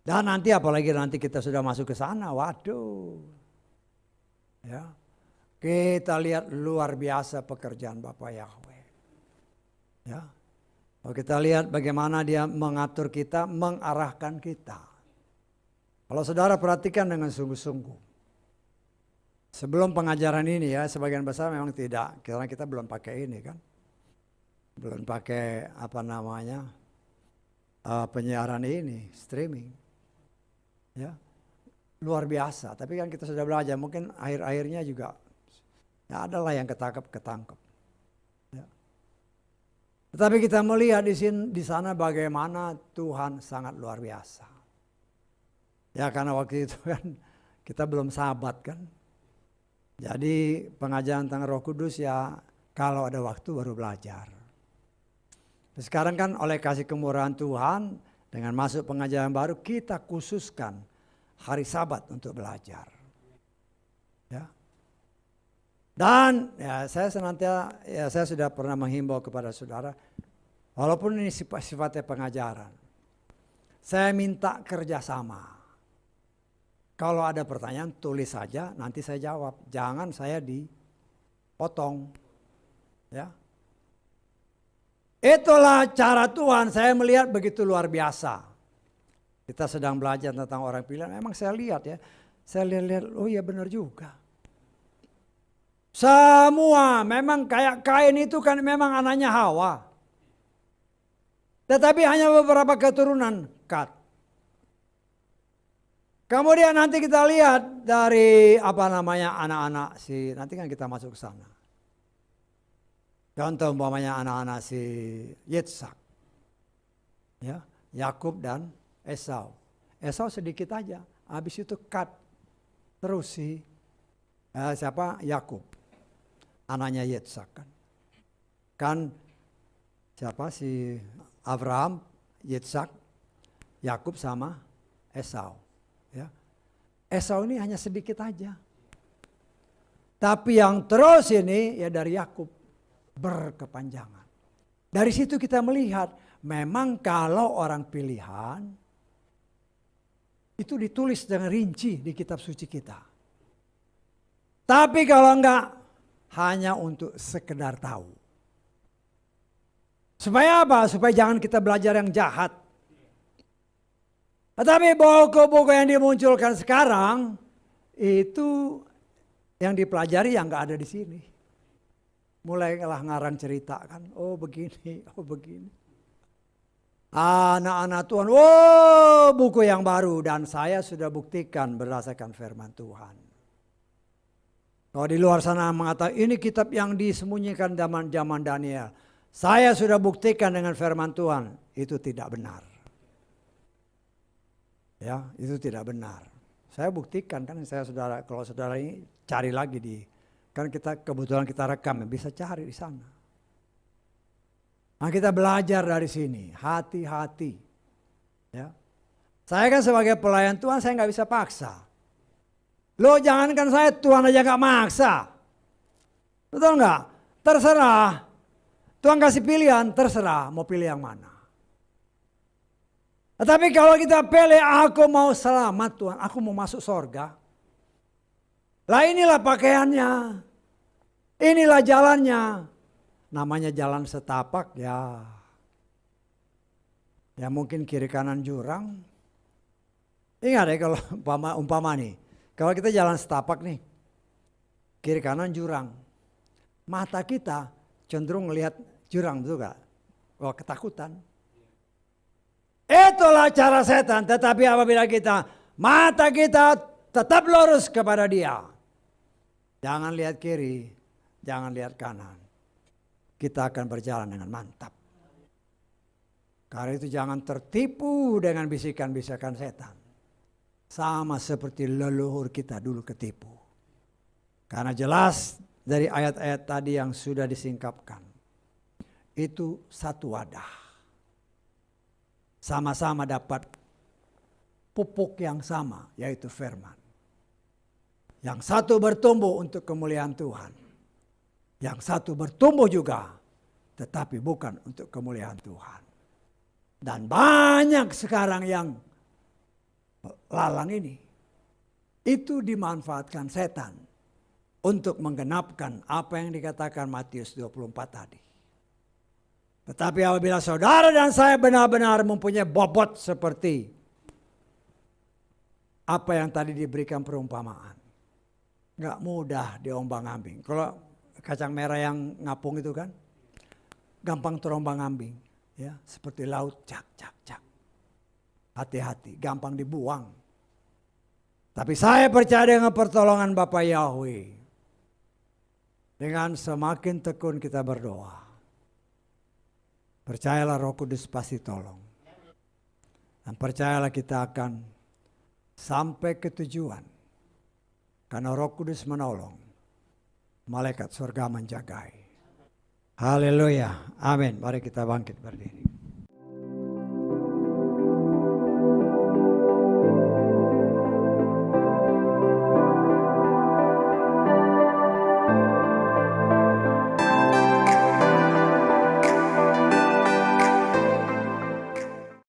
Dan nanti apalagi nanti kita sudah masuk ke sana, waduh. Ya. Kita lihat luar biasa pekerjaan Bapa Yahweh. Ya. Kalau kita lihat bagaimana dia mengatur kita, mengarahkan kita. Kalau saudara perhatikan dengan sungguh-sungguh. Sebelum pengajaran ini ya, sebagian besar memang tidak. Karena kita belum pakai ini kan. Belum pakai penyiaran ini, streaming. Ya, luar biasa. Tapi kan kita sudah belajar, mungkin akhir-akhirnya juga ya adalah yang ketangkep. Ya. Tetapi kita melihat di sana bagaimana Tuhan sangat luar biasa. Ya karena waktu itu kan kita belum sahabat kan. Jadi pengajaran tentang Roh Kudus ya kalau ada waktu baru belajar. Sekarang kan oleh kasih kemurahan Tuhan, dengan masuk pengajaran baru kita khususkan hari Sabat untuk belajar. Ya. Dan ya saya sudah pernah menghimbau kepada saudara, walaupun ini sifatnya pengajaran, saya minta kerjasama. Kalau ada pertanyaan tulis saja, nanti saya jawab. Jangan saya dipotong. Ya. Itulah cara Tuhan, saya melihat begitu luar biasa. Kita sedang belajar tentang orang pilihan, memang saya lihat ya. Saya lihat, oh iya benar juga. Semua memang kayak Kain itu kan memang anaknya Hawa. Tetapi hanya beberapa keturunan Kat. Kemudian nanti kita lihat dari anak-anak nanti kan kita masuk ke sana. Contoh umpamanya anak-anak si Yitzhak. Ya, Yakub dan Esau. Esau sedikit aja, habis itu Kat. Terus Yakub. Anaknya Yitzhak kan. Kan si Abraham, Yitzhak, Yakub sama Esau. Ya. Esau ini hanya sedikit aja. Tapi yang terus ini ya dari Yakub. Berkepanjangan. Dari situ kita melihat memang kalau orang pilihan itu ditulis dengan rinci di kitab suci kita. Tapi kalau enggak hanya untuk sekedar tahu. Supaya apa? Supaya jangan kita belajar yang jahat. Tetapi buku-buku yang dimunculkan sekarang itu yang dipelajari yang enggak ada di sini. Mulailah ngarang cerita kan, oh begini. Anak-anak Tuhan, buku yang baru dan saya sudah buktikan berdasarkan firman Tuhan. Kalau di luar sana mengatakan ini kitab yang disembunyikan zaman Daniel. Saya sudah buktikan dengan firman Tuhan, itu tidak benar. Ya, itu tidak benar. Saya buktikan kan, kalau saudara ini cari lagi kan kebetulan kita rekam, bisa cari di sana. Nah kita belajar dari sini, hati-hati. Ya. Saya kan sebagai pelayan Tuhan, saya nggak bisa paksa. Lo jangankan saya, Tuhan aja nggak maksa. Betul nggak? Terserah. Tuhan kasih pilihan, terserah mau pilih yang mana. Tetapi kalau kita pilih, aku mau selamat Tuhan, aku mau masuk surga. Lah inilah pakaiannya. Inilah jalannya. Namanya jalan setapak ya. Ya mungkin kiri kanan jurang. Ingat ya kalau umpama nih. Kalau kita jalan setapak nih. Kiri kanan jurang. Mata kita cenderung melihat jurang, betul gak? Wah ketakutan. Itu itulah cara setan. Tetapi apabila mata kita tetap lurus kepada Dia. Jangan lihat kiri, jangan lihat kanan. Kita akan berjalan dengan mantap. Karena itu jangan tertipu dengan bisikan-bisikan setan. Sama seperti leluhur kita dulu ketipu. Karena jelas dari ayat-ayat tadi yang sudah disingkapkan. Itu satu wadah. Sama-sama dapat pupuk yang sama, yaitu firman. Yang satu bertumbuh untuk kemuliaan Tuhan. Yang satu bertumbuh juga, tetapi bukan untuk kemuliaan Tuhan. Dan banyak sekarang yang lalang ini, itu dimanfaatkan setan untuk menggenapkan apa yang dikatakan Matius 24 tadi. Tetapi apabila saudara dan saya benar-benar mempunyai bobot seperti apa yang tadi diberikan perumpamaan, nggak mudah diombang-ambing. Kalau kacang merah yang ngapung itu kan, gampang terombang-ambing, ya, seperti laut, cak. Hati-hati, gampang dibuang. Tapi saya percaya dengan pertolongan Bapa Yahweh, dengan semakin tekun kita berdoa, percayalah Roh Kudus pasti tolong. Dan percayalah kita akan sampai ke tujuan. Karena Roh Kudus menolong. Malaikat surga menjagai. Haleluya. Amin. Mari kita bangkit berdiri.